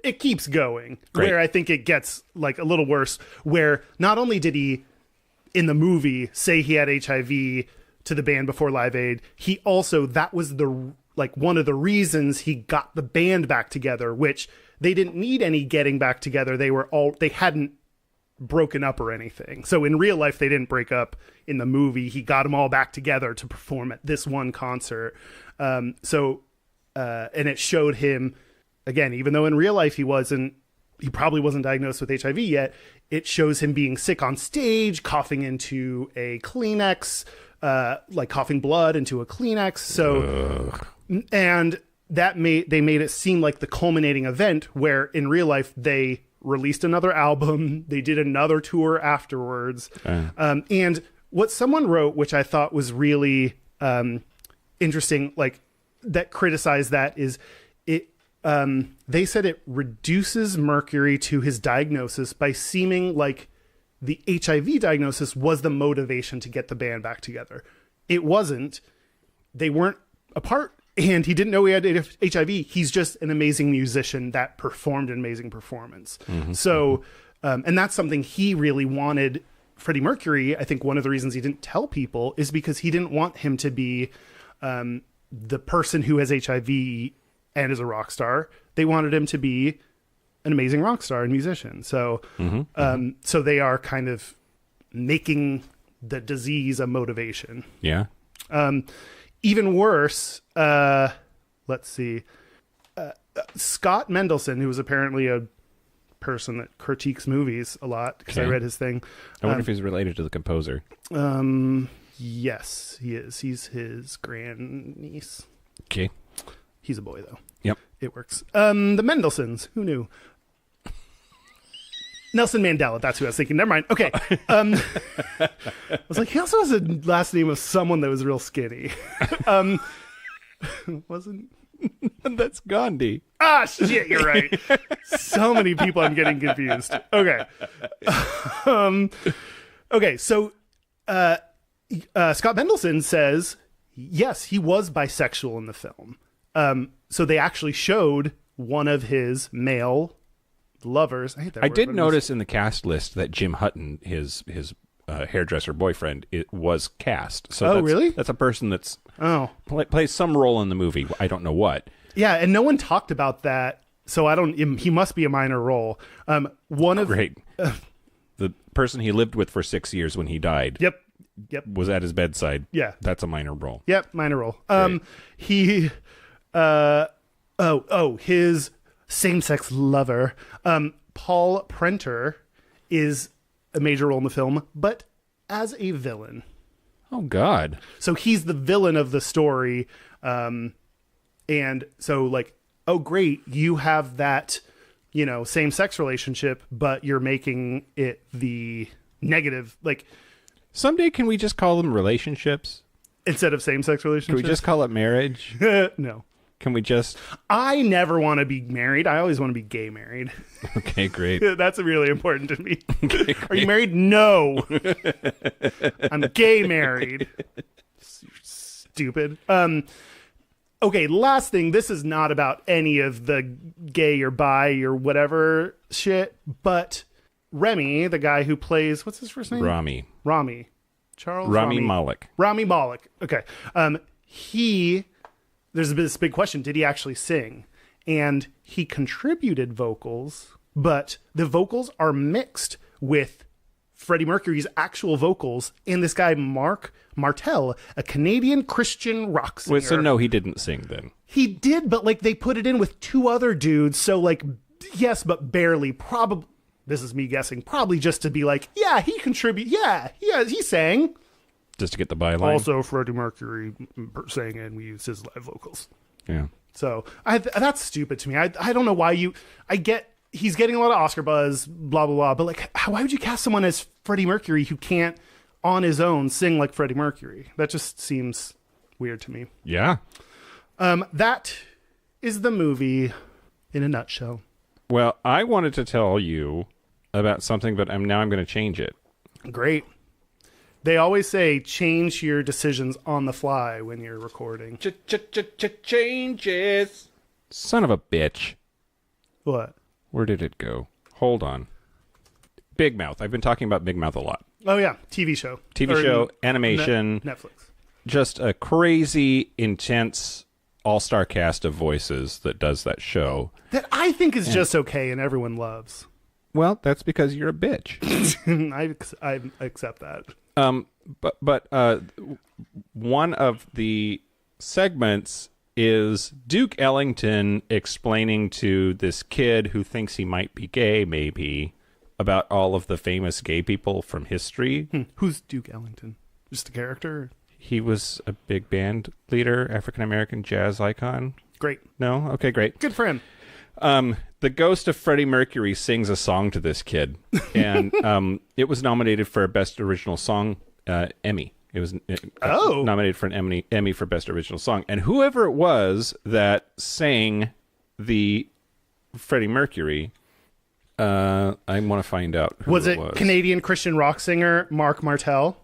it keeps going. Great. Where I think it gets like a little worse, where not only did he in the movie say he had HIV to the band before Live Aid, he also, that was the like one of the reasons he got the band back together, which they didn't need any getting back together. They hadn't broken up or anything. So in real life, they didn't break up. In the movie, he got them all back together to perform at this one concert. And it showed him, again, even though in real life he probably wasn't diagnosed with HIV yet, it shows him being sick on stage, coughing into a Kleenex, like coughing blood into a Kleenex. So, and they made it seem like the culminating event, where in real life they released another album, they did another tour afterwards. And what someone wrote, which I thought was really interesting, like that criticized that, is it. They said it reduces Mercury to his diagnosis by seeming like the HIV diagnosis was the motivation to get the band back together. It wasn't. They weren't apart, and he didn't know he had HIV. He's just an amazing musician that performed an amazing performance. So, and that's something he really wanted. Freddie Mercury, I think one of the reasons he didn't tell people is because he didn't want him to be the person who has HIV and is a rock star. They wanted him to be an amazing rock star and musician. So, so they are kind of making the disease a motivation. Yeah. Even worse, let's see. Scott Mendelsohn, who was apparently a person that critiques movies a lot, because I read his thing. I wonder if he's related to the composer. Yes, he is. He's his grandniece. Okay. He's a boy, though. Yep. It works. The Mendelssohns. Who knew? Nelson Mandela. That's who I was thinking. Never mind. Okay. I was like, he also has a last name of someone that was real skinny. Wasn't... That's Gandhi. Ah, shit, you're right. So many people I'm getting confused. Okay. Okay, so Scott Mendelsohn says, yes, he was bisexual in the film. So they actually showed one of his male lovers. I hate that I word, did but notice in the cast list that Jim Hutton, his hairdresser boyfriend, it was cast. So really? That's a person that's plays some role in the movie. I don't know what. Yeah, and no one talked about that. So he must be a minor role. Great. The person he lived with for 6 years when he died. Yep. Was at his bedside. Yeah. That's a minor role. Yep, minor role. His same-sex lover, Paul Prenter, is a major role in the film, but as a villain. Oh, God. So he's the villain of the story. And so, like, oh, great, you have that, same-sex relationship, but you're making it the negative, like... Someday, can we just call them relationships? Instead of same-sex relationships? Can we just call it marriage? No. Can we just... I never want to be married. I always want to be gay married. Okay, great. That's really important to me. Okay, Are you married? No. I'm gay married. Stupid. Okay, last thing. This is not about any of the gay or bi or whatever shit, but Remy, the guy who plays... What's his first name? Rami. Charles? Rami Malek. Rami Malek. Okay. There's this big question. Did he actually sing? And he contributed vocals, but the vocals are mixed with Freddie Mercury's actual vocals and this guy, Mark Martel, a Canadian Christian rock singer. Wait, so no, he didn't sing then. He did, but like they put it in with two other dudes. So like, yes, but barely. Probably, this is me guessing, probably just to be like, yeah, he contributed. Yeah, he sang. Just to get the byline. Also, Freddie Mercury sang and we used his live vocals. Yeah. So that's stupid to me. I don't know why I get he's getting a lot of Oscar buzz, blah, blah, blah. But like, why would you cast someone as Freddie Mercury who can't on his own sing like Freddie Mercury? That just seems weird to me. Yeah. That is the movie in a nutshell. Well, I wanted to tell you about something, but now I'm going to change it. Great. They always say change your decisions on the fly when you're recording. Changes. Son of a bitch. What? Where did it go? Hold on. Big Mouth. I've been talking about Big Mouth a lot. Oh, yeah. TV show. Animation. Netflix. Just a crazy, intense all-star cast of voices that does that show. That I think is just okay and everyone loves. Well, that's because you're a bitch. I accept that. But one of the segments is Duke Ellington explaining to this kid who thinks he might be gay, maybe, about all of the famous gay people from history. Who's Duke Ellington? Just a character? He was a big band leader, African-American jazz icon. Great. No? Okay, great. Good for him. The ghost of Freddie Mercury sings a song to this kid, and it was nominated for a Best Original Song Emmy. It was nominated for an Emmy for Best Original Song. And whoever it was that sang the Freddie Mercury, I want to find out who was it was. Canadian Christian rock singer Mark Martel?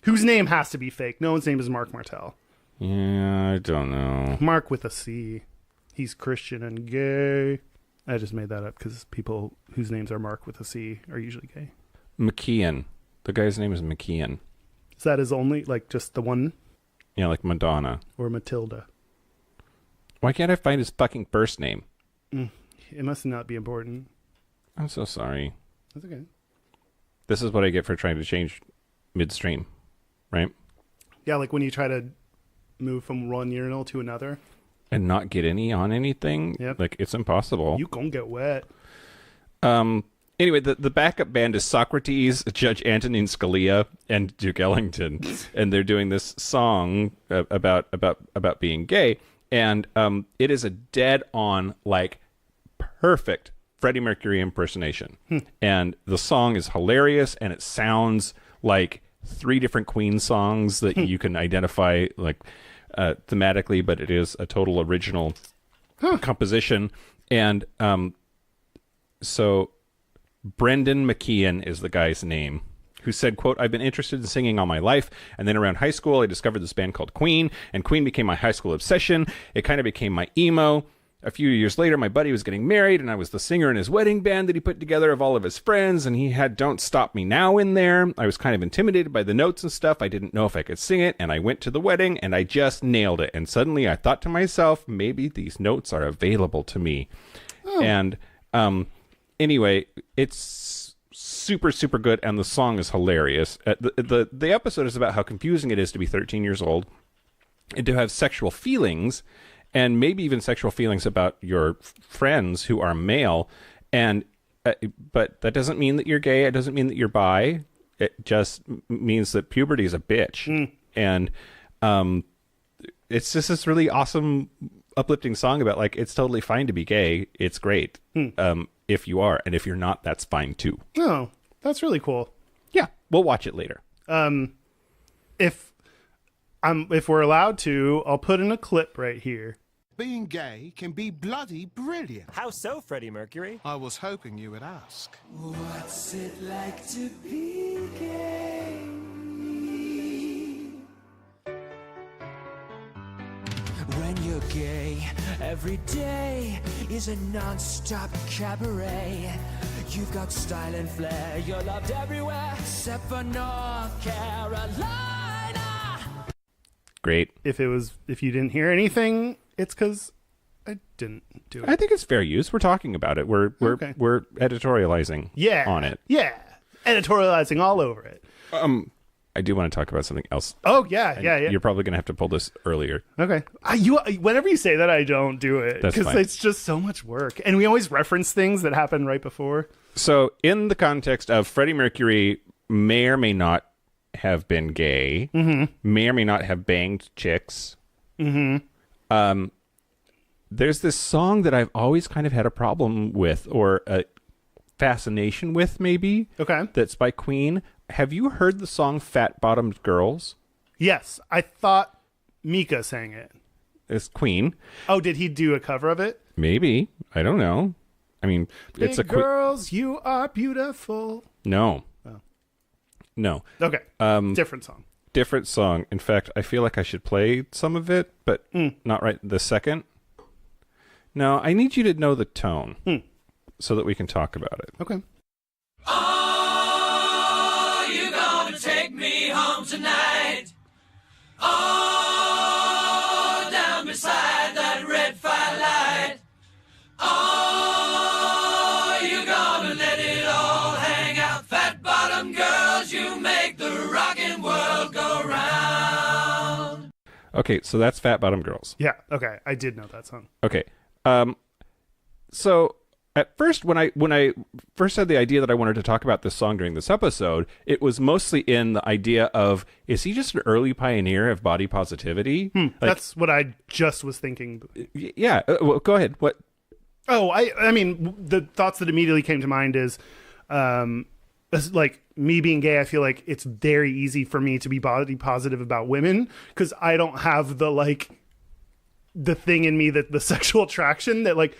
Whose name has to be fake. No one's name is Mark Martel. Yeah, I don't know. Mark with a C. He's Christian and gay. I just made that up because people whose names are Mark with a C are usually gay. McKeon. The guy's name is McKeon. Is that his only, like, just the one? Yeah, like Madonna. Or Matilda? Why can't I find his fucking first name? It must not be important. I'm so sorry. That's okay. This is what I get for trying to change midstream, right? Yeah, like when you try to move from one urinal to another. And not get any on anything. Yep. Like, it's impossible. You gonna get wet. Anyway, the backup band is Socrates, Judge Antonin Scalia, and Duke Ellington, and they're doing this song about being gay, and it is a dead-on, like, perfect Freddie Mercury impersonation, and the song is hilarious, and it sounds like 3 different Queen songs that you can identify, like, thematically, but it is a total original composition, and so Brendan McKeon is the guy's name, who said, quote, "I've been interested in singing all my life, and then around high school I discovered this band called Queen, and Queen became my high school obsession. It kind of became my emo. A few years later, my buddy was getting married, and I was the singer in his wedding band that he put together of all of his friends, and he had Don't Stop Me Now in there. I was kind of intimidated by the notes and stuff. I didn't know if I could sing it, and I went to the wedding, and I just nailed it. And suddenly I thought to myself, maybe these notes are available to me." And anyway, it's super, super good, and the song is hilarious. The episode is about how confusing it is to be 13 years old and to have sexual feelings, and maybe even sexual feelings about your friends who are male. And but that doesn't mean that you're gay. It doesn't mean that you're bi. It just means that puberty is a bitch. And it's just this really awesome, uplifting song about, like, it's totally fine to be gay. It's great. If you are, and if you're not, that's fine too. Oh, that's really cool. Yeah, we'll watch it later. If we're allowed to, I'll put in a clip right here. Being gay can be bloody brilliant. How so, Freddie Mercury? I was hoping you would ask. What's it like to be gay? When you're gay, every day is a non-stop cabaret. You've got style and flair, you're loved everywhere except for North Carolina. Great. If you didn't hear anything, it's because I didn't do it. I think it's fair use. We're talking about it. We're editorializing on it. Yeah. Editorializing all over it. I do want to talk about something else. Oh, yeah. You're probably going to have to pull this earlier. Okay. Whenever you say that, I don't do it. Because it's just so much work. And we always reference things that happen right before. So in the context of Freddie Mercury may or may not have been gay, may or may not have banged chicks, there's this song that I've always kind of had a problem with, or a fascination with, maybe. Okay. That's by Queen. Have you heard the song Fat Bottomed Girls? Yes. I thought Mika sang it. It's Queen. Oh, did he do a cover of it? Maybe. I don't know. I mean, it's a girls, you are beautiful. No. Oh. No. Okay. Different song. Different song. In fact, I feel like I should play some of it, but not right this second. No, I need you to know the tone so that we can talk about it. Okay. Oh, you gonna take me home tonight? Oh, down beside that red firelight. Oh, you gonna let it all hang out. Fat bottom girls, you make the rockin' world go round. Okay, so that's Fat Bottom Girls. Yeah. Okay. I did know that song. Okay. So at first, when I first had the idea that I wanted to talk about this song during this episode, it was mostly in the idea of, is he just an early pioneer of body positivity? That's what I just was thinking. Yeah. Well, go ahead. What? Oh, I mean, the thoughts that immediately came to mind is, like me being gay, I feel like it's very easy for me to be body positive about women because I don't have the thing in me that the sexual attraction that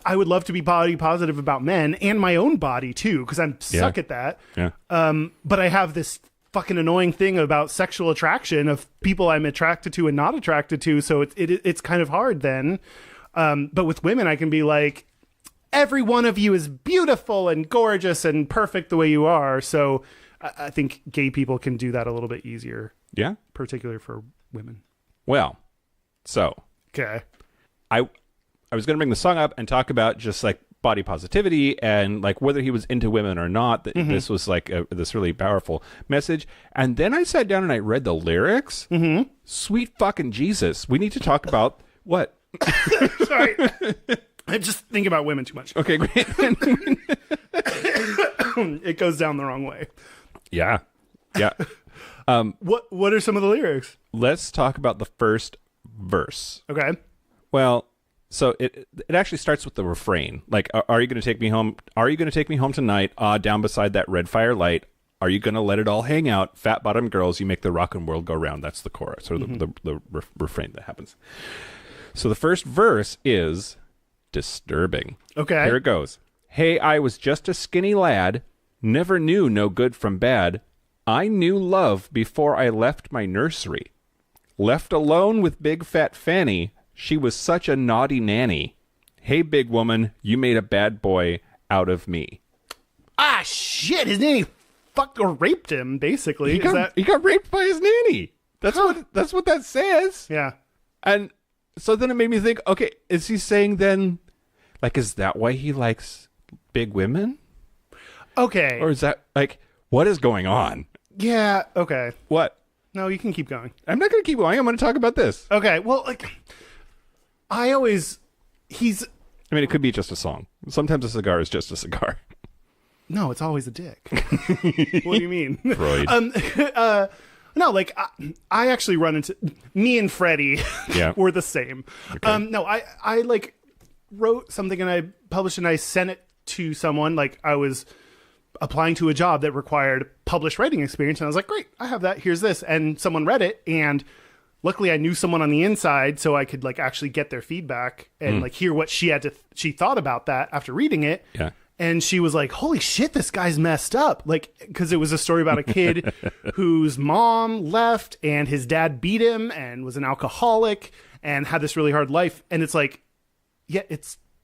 I would love to be body positive about men and my own body too because I'm suck at that. Yeah. But I have this fucking annoying thing about sexual attraction of people I'm attracted to and not attracted to. So it's kind of hard then. But with women, I can be like, every one of you is beautiful and gorgeous and perfect the way you are. So I think gay people can do that a little bit easier. Yeah. Particularly for women. Well, so Okay. I was going to bring the song up and talk about just like body positivity and like whether he was into women or not. That This was like this really powerful message. And then I sat down and I read the lyrics. Mm-hmm. Sweet fucking Jesus. We need to talk about what? Sorry. I just think about women too much. Okay, great. It goes down the wrong way. Yeah. What are some of the lyrics? Let's talk about the first verse. Okay. Well, so it actually starts with the refrain. Like, are you going to take me home? Are you going to take me home tonight? Down beside that red firelight. Are you going to let it all hang out? Fat bottom girls, you make the rockin' world go round. That's the chorus, or the refrain that happens. So the first verse is disturbing. Okay. Here it goes. Hey, I was just a skinny lad, never knew no good from bad. I knew love before I left my nursery. Left alone with big fat Fanny, she was such a naughty nanny. Hey, big woman, you made a bad boy out of me. Ah, shit! His nanny fucked or raped him. Basically, He got raped by his nanny. That's what that says. Yeah. And so then it made me think. Okay, is he saying then, like, is that why he likes big women? Okay. Or is that like what is going on? Yeah. Okay. What? No, you can keep going. I'm not going to keep going. I'm going to talk about this. Okay. Well, like, he's. I mean, it could be just a song. Sometimes a cigar is just a cigar. No, it's always a dick. What do you mean? Freud. No, like I actually run into me and Freddie were the same. Okay. No, I like wrote something and I published and I sent it to someone. Like I was applying to a job that required published writing experience, and I was like, great, I have that. Here's this, and someone read it, and luckily I knew someone on the inside, so I could like actually get their feedback and like hear what she thought about that after reading it. Yeah. And she was like, holy shit, this guy's messed up. Like, because it was a story about a kid whose mom left and his dad beat him and was an alcoholic and had this really hard life. And it's like, yeah,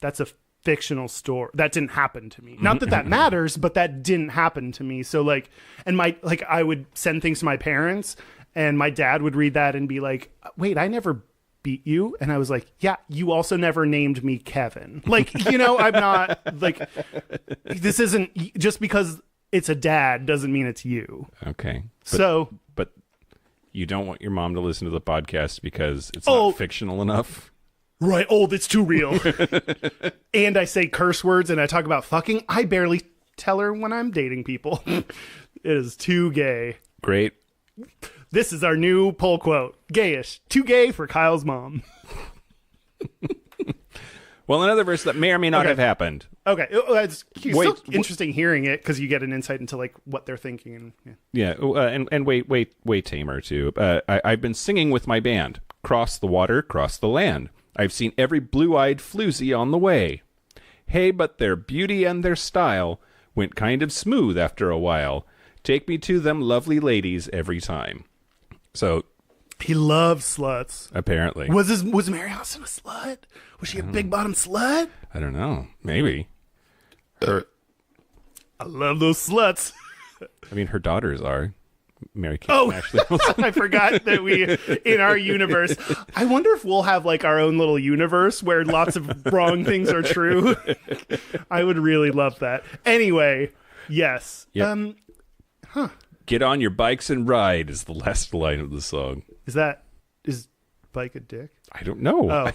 that's a fictional story. That didn't happen to me. Not that matters, but that didn't happen to me. So like, and I would send things to my parents and my dad would read that and be like, wait, I never beat you. And I was like, yeah, you also never named me Kevin. Like, I'm not like, this isn't just because it's a dad doesn't mean it's you. Okay. But you don't want your mom to listen to the podcast because it's not fictional enough. Right. Oh, it's too real. And I say curse words and I talk about fucking. I barely tell her when I'm dating people. It is too gay. Great. This is our new poll quote. Gayish. Too gay for Kyle's mom. Well, another verse that may or may not have happened. Okay. It's still interesting hearing it because you get an insight into like what they're thinking. And wait, Tamer, too. I've been singing with my band. Cross the water, cross the land. I've seen every blue-eyed floozy on the way. Hey, but their beauty and their style went kind of smooth after a while. Take me to them lovely ladies every time. So He loves sluts. Apparently. Was Mary Austin a slut? Was she a big bottom slut? I don't know. Maybe. I love those sluts. I mean, her daughters are. Mary Kate Oh, and Ashley Olsen. I forgot that we, in our universe, I wonder if we'll have like our own little universe where lots of wrong things are true. I would really love that. Anyway, yes. Yep. Get on your bikes and ride is the last line of the song. Is bike a dick? I don't know. Oh.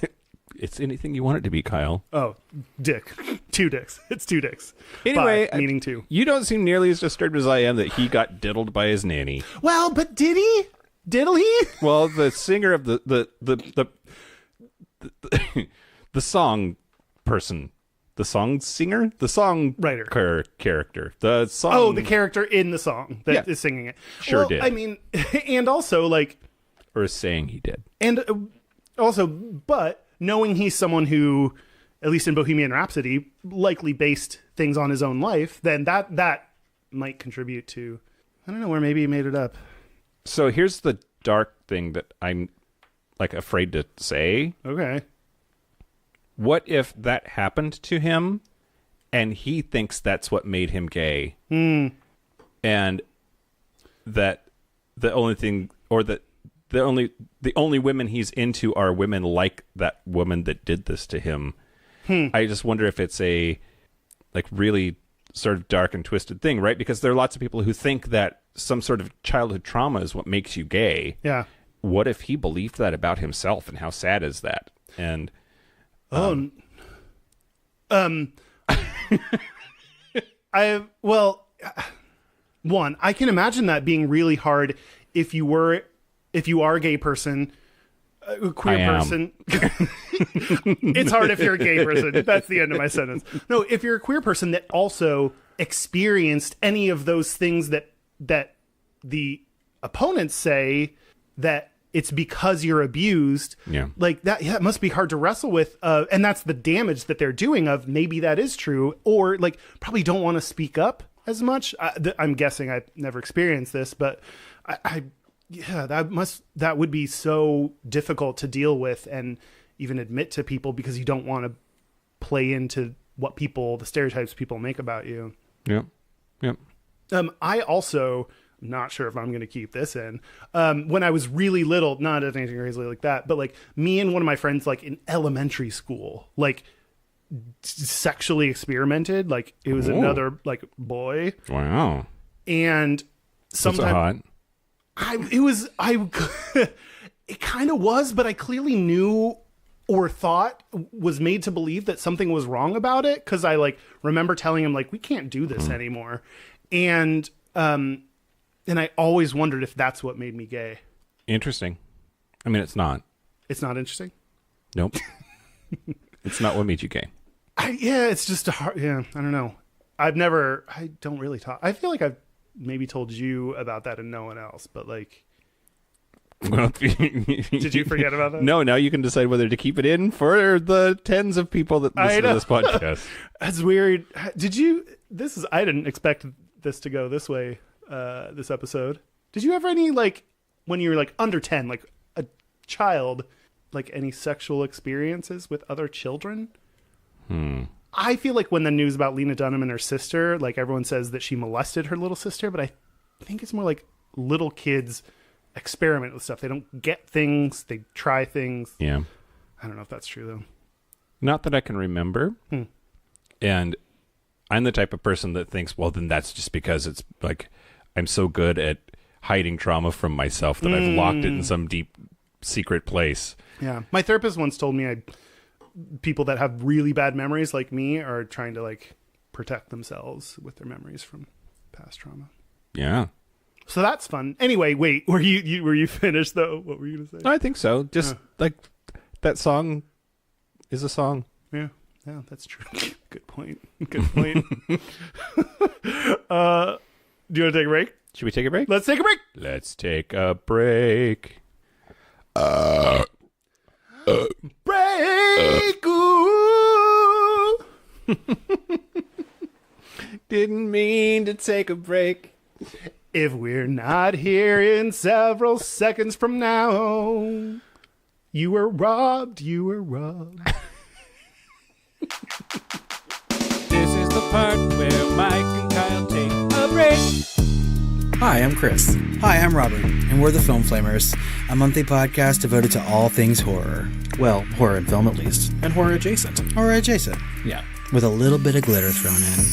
It's anything you want it to be, Kyle. Oh, dick. 2 dicks. It's 2 dicks. Anyway, Bi, meaning 2. You don't seem nearly as disturbed as I am that he got diddled by his nanny. Well, but did he? Diddle he? Well, the singer of the song person, the song singer, the song writer, character, the song. Oh, the character in the song that is singing it. Sure did. I mean, and also like, or is saying he did, and also, but knowing he's someone who, at least in Bohemian Rhapsody, likely based things on his own life, then that might contribute to, I don't know, where maybe he made it up. So here's the dark thing that I'm like afraid to say. Okay. What if that happened to him and he thinks that's what made him gay? And that the only thing, or that the only women he's into are women like that woman that did this to him. I just wonder if it's a like really sort of dark and twisted thing, right? Because there are lots of people who think that some sort of childhood trauma is what makes you gay. Yeah. What if he believed that about himself, and how sad is that? And one, I can imagine that being really hard if you are a gay person, a queer person. It's hard if you're a gay person. That's the end of my sentence. No, if you're a queer person that also experienced any of those things that the opponents say that it's because you're abused. Yeah. Like that, it must be hard to wrestle with. And that's the damage that they're doing of maybe that is true, or like probably don't want to speak up as much. I'm guessing I've never experienced this, but that would be so difficult to deal with and even admit to people, because you don't want to play into what the stereotypes people make about you. Yeah. I also, not sure if I'm going to keep this in. When I was really little, not anything crazy like that, but like me and one of my friends, like in elementary school, like sexually experimented. Like it was another like boy. Wow. And sometimes it kind of was, but I clearly knew or thought was made to believe that something was wrong about it. Cause I like remember telling him like, we can't do this anymore. And I always wondered if that's what made me gay. Interesting. I mean, it's not. It's not interesting? Nope. It's not what made you gay. It's just I don't know. I don't really talk. I feel like I've maybe told you about that and no one else, but like, well, did you forget about that? No, now you can decide whether to keep it in for the tens of people that listen to this podcast. That's weird. I didn't expect this to go this way, this episode. Did you ever any, like, when you were like under 10, like a child, like any sexual experiences with other children? I feel like when the news about Lena Dunham and her sister, like everyone says that she molested her little sister, but I think it's more like little kids experiment with stuff. They don't get things, they try things. Yeah. I don't know if that's true though. Not that I can remember. And I'm the type of person that thinks, well, then that's just because it's like I'm so good at hiding trauma from myself that I've locked it in some deep secret place. Yeah. My therapist once told me people that have really bad memories like me are trying to like protect themselves with their memories from past trauma. Yeah. So that's fun. Anyway, wait, were you finished though? What were you going to say? I think so. Just like that song is a song. Yeah. Yeah, that's true. Good point. Do you want to take a break? Should we take a break? Let's take a break. Let's take a break. Break. Ooh. Didn't mean to take a break. If we're not here in several seconds from now, you were robbed, you were robbed. This is the part where Mike and Kyle take a break. Hi, I'm Chris. Hi, I'm Robert, and we're the Film Flamers, a monthly podcast devoted to all things horror. Well, horror and film at least, and horror adjacent. Horror adjacent. Yeah. With a little bit of glitter thrown in.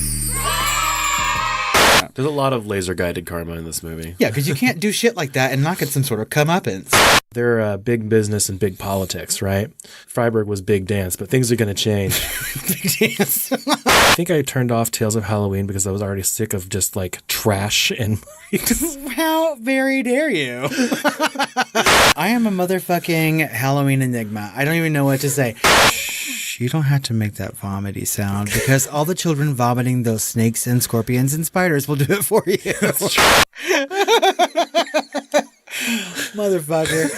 There's a lot of laser-guided karma in this movie. Yeah, because you can't do shit like that and not get some sort of comeuppance. They're big business and big politics, right? Freiburg was big dance, but things are going to change. Big dance. I think I turned off Tales of Halloween because I was already sick of just, like, trash and... How very dare you? I am a motherfucking Halloween enigma. I don't even know what to say. Shh, you don't have to make that vomity sound because all the children vomiting those snakes and scorpions and spiders will do it for you. Motherfucker.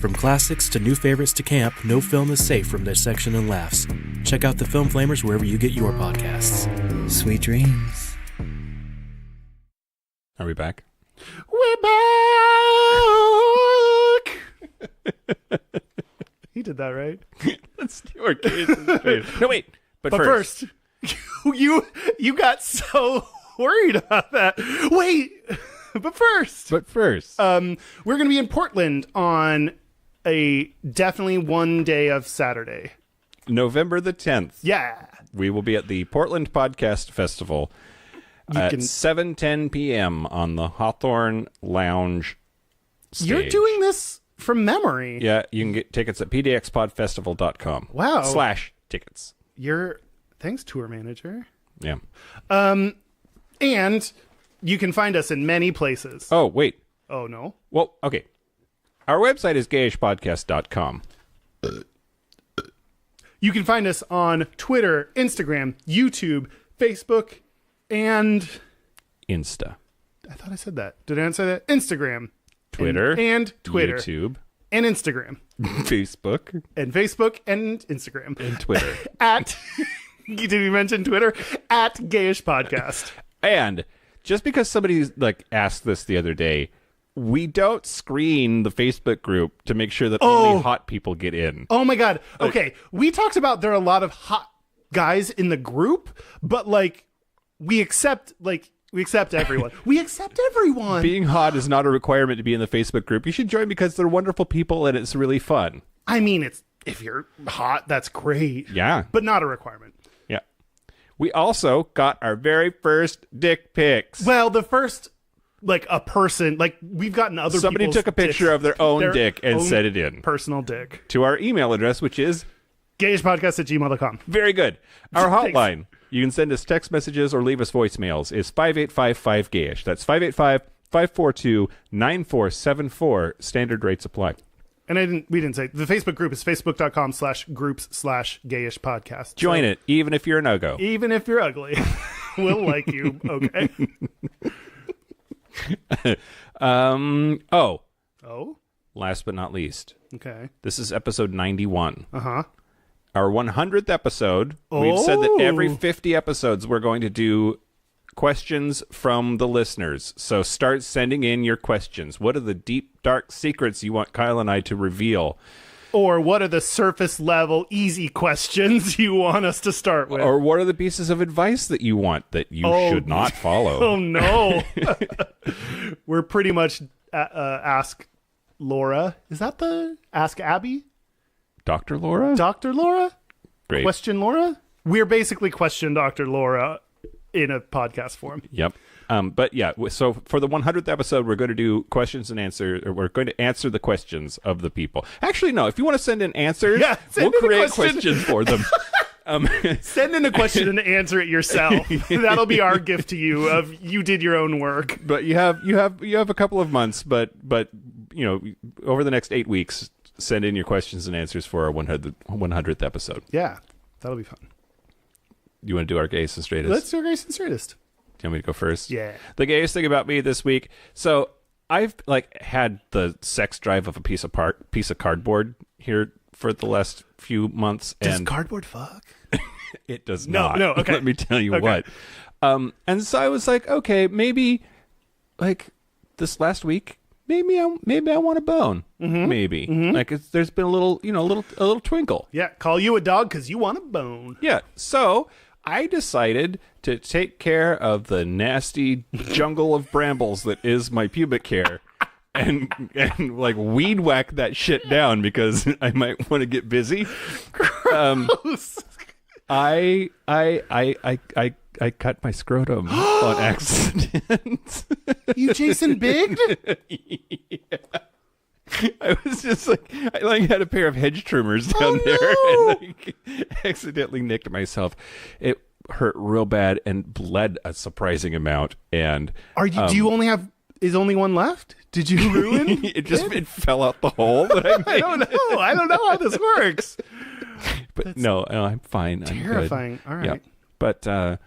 From classics to new favorites to camp, no film is safe from dissection and laughs. Check out the Film Flamers wherever you get your podcasts. Sweet dreams. Are we back? We're back. He did that right. Let's do our cases. No, wait. But first, you got so worried about that. Wait. But first, we're going to be in Portland on a definitely one day of Saturday. November the 10th. Yeah. We will be at the Portland Podcast Festival at 7:10 p.m. on the Hawthorne Lounge stage. You're doing this from memory. Yeah, you can get tickets at pdxpodfestival.com. Wow. /tickets. Thanks, tour manager. Yeah. And you can find us in many places. Oh, wait. Oh, no. Well, okay. Our website is gayishpodcast.com. You can find us on Twitter, Instagram, YouTube, Facebook, and... Insta. I thought I said that. Did I not say that? Instagram. Twitter. And Twitter. YouTube. And Instagram. Facebook. And Facebook and Instagram. And Twitter. Did you mention Twitter? At Gayish Podcast. And just because somebody asked this the other day, we don't screen the Facebook group to make sure that only hot people get in. Oh my God. Okay. We talked about there are a lot of hot guys in the group, but we accept everyone. We accept everyone. Being hot is not a requirement to be in the Facebook group. You should join because they're wonderful people and it's really fun. I mean, if you're hot, that's great. Yeah. But not a requirement. Yeah. We also got our very first dick pics. Well, the first, a person, we've gotten other Somebody took a picture of their own dick and sent it in. Personal dick. To our email address, which is gayishpodcast@gmail.com. Very good. Our hotline, you can send us text messages or leave us voicemails, is 5855-GAYISH. That's 585-542-9474. Standard rates apply. And we didn't say, the Facebook group is facebook.com/groups/gayish podcast. Join it, even if you're a no-go. Even if you're ugly. We'll like you, okay? Oh. Last but not least. Okay. This is episode 91. Uh-huh. Our 100th episode. We've said that every 50 episodes we're going to do questions from the listeners. So start sending in your questions. What are the deep, dark secrets you want Kyle and I to reveal? Or what are the surface level, easy questions you want us to start with? Or what are the pieces of advice that you want that you should not follow? Oh, no. We're pretty much Ask Laura. Is that the Ask Abby? Dr. Laura? Dr. Laura? Great. Question Laura? We're basically Question Dr. Laura in a podcast form. Yep. But yeah, so for the 100th episode, we're going to do questions and answers, or we're going to answer the questions of the people. Actually, no, if you want to send in answers, we'll create questions for them. Send in a question and answer it yourself. That'll be our gift to you of you did your own work. But you have a couple of months, but over the next 8 weeks, send in your questions and answers for our 100th episode. Yeah, that'll be fun. You want to do our gayest and straightest? Let's do our gayest and straightest. Do you want me to go first? Yeah. The gayest thing about me this week. So I've had the sex drive of a piece of cardboard here for the last few months. Does cardboard fuck? It does not. No. Okay. Let me tell you what. And so I was like, okay, maybe like this last week, maybe I want a bone. Maybe like there's been a little, a little twinkle. Yeah, call you a dog because you want a bone. Yeah, so I decided to take care of the nasty jungle of brambles that is my pubic hair. And like weed whack that shit down because I might want to get busy. I cut my scrotum on accident. You Jason Bigged? Yeah. I was just like, I had a pair of hedge trimmers down there and accidentally nicked myself. It hurt real bad and bled a surprising amount. And do you only have? Is only one left? Did you ruin? it fell out the hole that I made. I don't know how this works. But That's no, I'm fine. Terrifying. I'm All right. Yeah.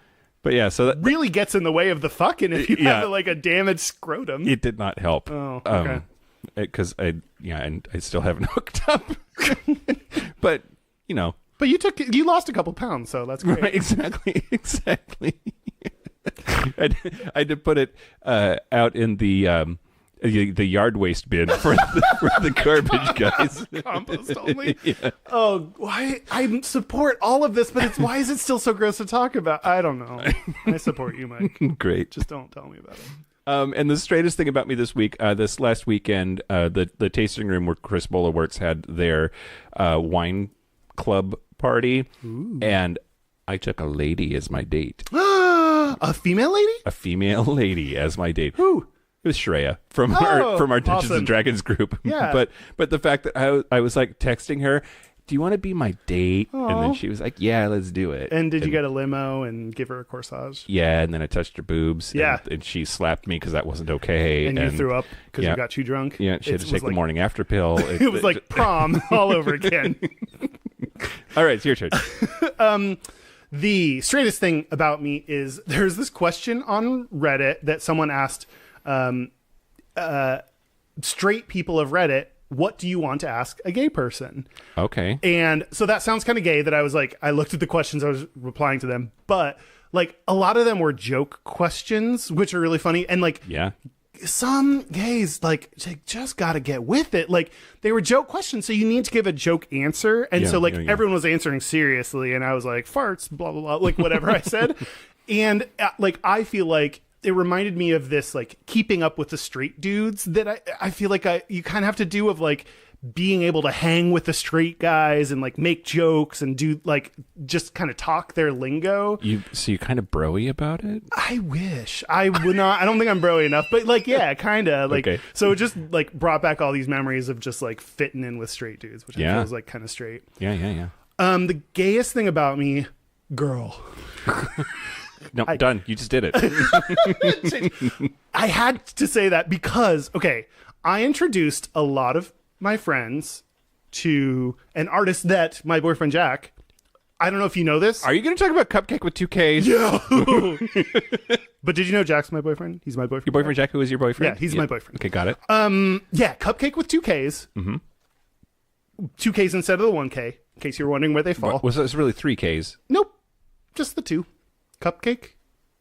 But yeah, so that really gets in the way of the fucking if you have like a damaged scrotum. It did not help. Oh, okay. Because and I still haven't hooked up. But But you lost a couple pounds, so that's great. Right, exactly. I had to put it out in the yard waste bin for the garbage guys. Compost only. Yeah. Oh, why? I support all of this, but why is it still so gross to talk about? I don't know. I support you, Mike. Great. Just don't tell me about it. And the straightest thing about me this week, this last weekend, the tasting room where Chris Bolawerts had their wine club party, and I took a lady as my date. A female lady? A female lady as my date. Who? It was Shreya from our Dungeons and Dragons group. Yeah. But the fact that I was like texting her, do you want to be my date? Aww. And then she was like, yeah, let's do it. And did you get a limo and give her a corsage? Yeah, and then I touched her boobs. Yeah. And she slapped me because that wasn't okay. And you threw up because you got too drunk? Yeah, she had to take the morning after pill. It was like prom all over again. All right, it's your turn. The straightest thing about me is there's this question on Reddit that someone asked straight people of Reddit, what do you want to ask a gay person? Okay. And so that sounds kind of gay that I was like, I looked at the questions, I was replying to them, but like a lot of them were joke questions, which are really funny. And like, some gays like just got to get with it. Like they were joke questions, so you need to give a joke answer. And everyone was answering seriously, and I was like, farts, blah blah blah, like whatever I said. And like I feel like it reminded me of this like keeping up with the straight dudes that I feel like you kind of have to do of like being able to hang with the straight guys and like make jokes and do like just kind of talk their lingo. So you're kind of broy about it? I wish I would not. I don't think I'm broy enough, but like, yeah, kind of like, okay. So it just like brought back all these memories of just like fitting in with straight dudes, which I feel is like kind of straight. Yeah. The gayest thing about me, girl. No, done. You just did it. I had to say that because, okay, I introduced a lot of my friends to an artist that my boyfriend Jack, I don't know if you know this. Are you going to talk about Cupcake with 2 Ks? Yeah. But did you know Jack's my boyfriend? He's my boyfriend. Your boyfriend Jack, who is your boyfriend? Yeah, he's my boyfriend. Okay, got it. Yeah, Cupcake with 2 Ks. Mm-hmm. 2 Ks instead of the 1 K, in case you're wondering where they fall. Was it really 3 Ks? Nope, just the 2. Cupcake,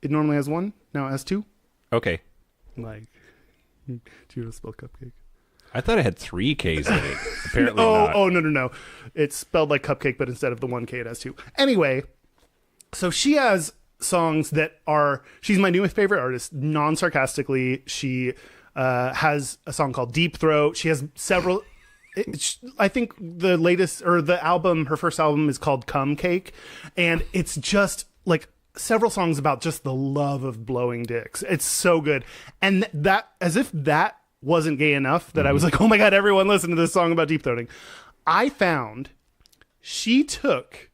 it normally has 1, now it has 2. Okay. Like, do you know how to spell cupcake? I thought it had 3 Ks in it. Apparently not. Oh, no. It's spelled like cupcake, but instead of the 1 K, it has 2. Anyway, so she has songs that are... She's my newest favorite artist, non-sarcastically. She has a song called Deep Throat. She has several... I think the latest, or the album, her first album is called Cum Cake. And it's just like several songs about just the love of blowing dicks. It's so good. And that, as if that wasn't gay enough that I was like, oh my God, everyone listen to this song about deep throating. I found she took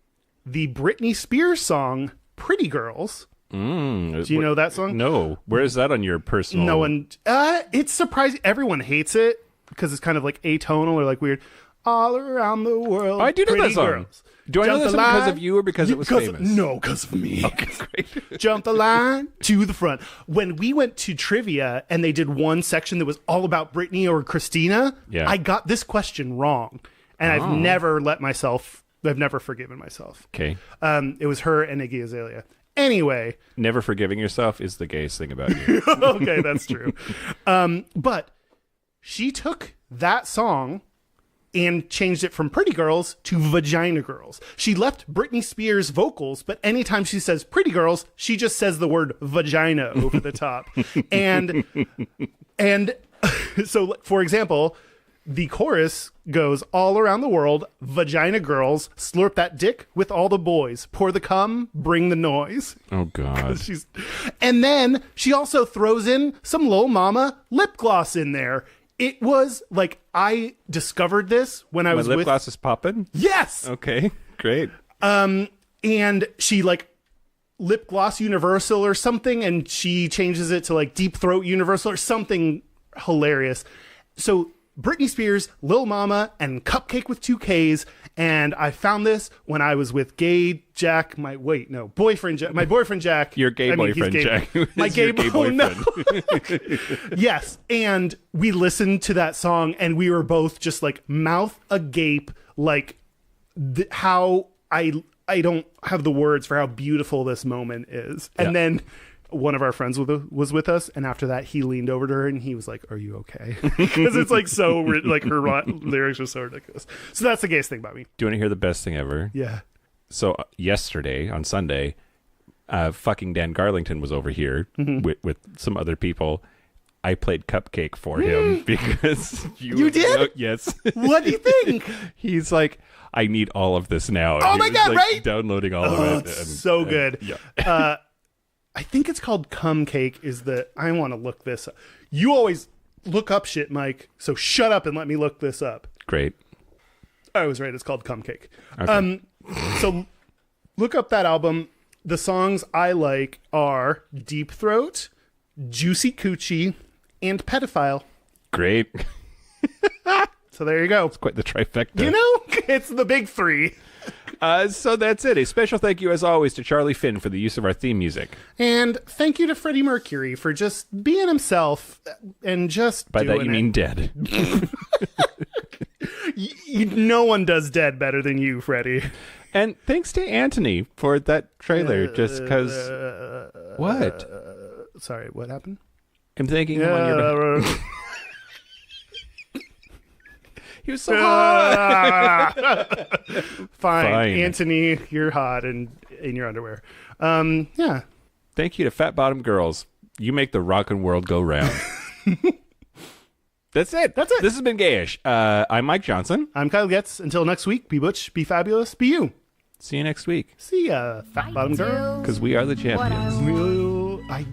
the Britney Spears song Pretty Girls. Do you know that song? No. Where is that on your personal? No one. It's surprising. Everyone hates it because it's kind of like atonal or like weird. All around the world. Oh, I do know that song. Girls. Do I know that song because of you or because it was famous? No, because of me. Okay, great. Jump the line to the front. When we went to trivia and they did one section that was all about Britney or Christina, I got this question wrong. And I've never forgiven myself. Okay. It was her and Iggy Azalea. Anyway. Never forgiving yourself is the gayest thing about you. Okay, that's true. But she took that song and changed it from Pretty Girls to Vagina Girls. She left Britney Spears' vocals, but anytime she says Pretty Girls, she just says the word vagina over the top. And so, for example, the chorus goes, all around the world, vagina girls, slurp that dick with all the boys, pour the cum, bring the noise. Oh, God. And then she also throws in some Lil Mama lip gloss in there. It was like, I discovered this when I was lip gloss is popping? Yes! Okay, great. And she like lip gloss universal or something, and she changes it to like deep throat universal or something hilarious. So Britney Spears, Lil Mama, and Cupcake with 2 Ks. And I found this when I was with Jack, my boyfriend Jack. Your gay boyfriend, Jack. My gay boyfriend. No. Yes. And we listened to that song and we were both just like mouth agape, like how I don't have the words for how beautiful this moment is. And then one of our friends was with us, and after that he leaned over to her and he was like, are you okay? Because it's like so like her lyrics are so ridiculous. So that's the gayest thing about me. Do you want to hear the best thing ever? Yeah. So yesterday on Sunday, fucking Dan Garlington was over here with some other people. I played Cupcake for him because you did? Yes. What do you think? He's like, I need all of this now. Oh my God, right? Downloading all of it. It's so good. Yeah. I think it's called Cum Cake I want to look this up. You always look up shit, Mike, so shut up and let me look this up. Great. I was right. It's called Cum Cake. Okay. So look up that album. The songs I like are Deep Throat, Juicy Coochie, and Pedophile. Great. So there you go. It's quite the trifecta. You know, it's the big 3. So that's it. A special thank you, as always, to Charlie Finn for the use of our theme music. And thank you to Freddie Mercury for just being himself and just By doing that you it. mean dead. No one does dead better than you, Freddie. And thanks to Anthony for that trailer, just because... What? Sorry, what happened? I'm thanking him on your... He was so hot. Fine. Anthony, you're hot and in your underwear. Yeah. Thank you to Fat Bottom Girls. You make the rockin' world go round. That's it. This has been Gayish. I'm Mike Johnson. I'm Kyle Getz. Until next week, be butch, be fabulous, be you. See you next week. See ya, Fat Bottom Girl. Because we are the champions. I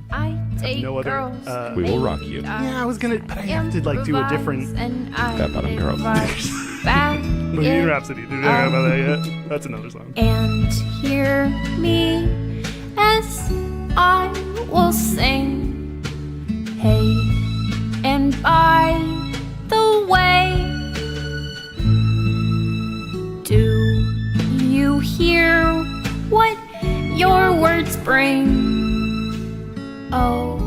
have no other. We will rock you. Yeah, I was gonna, but I have to like do a different. Fat Bottom Girl. Bohemian Rhapsody. Did you hear about that yet? That's another song. And hear me as I will sing. Hey, and by the way, do you hear what your words bring? Oh.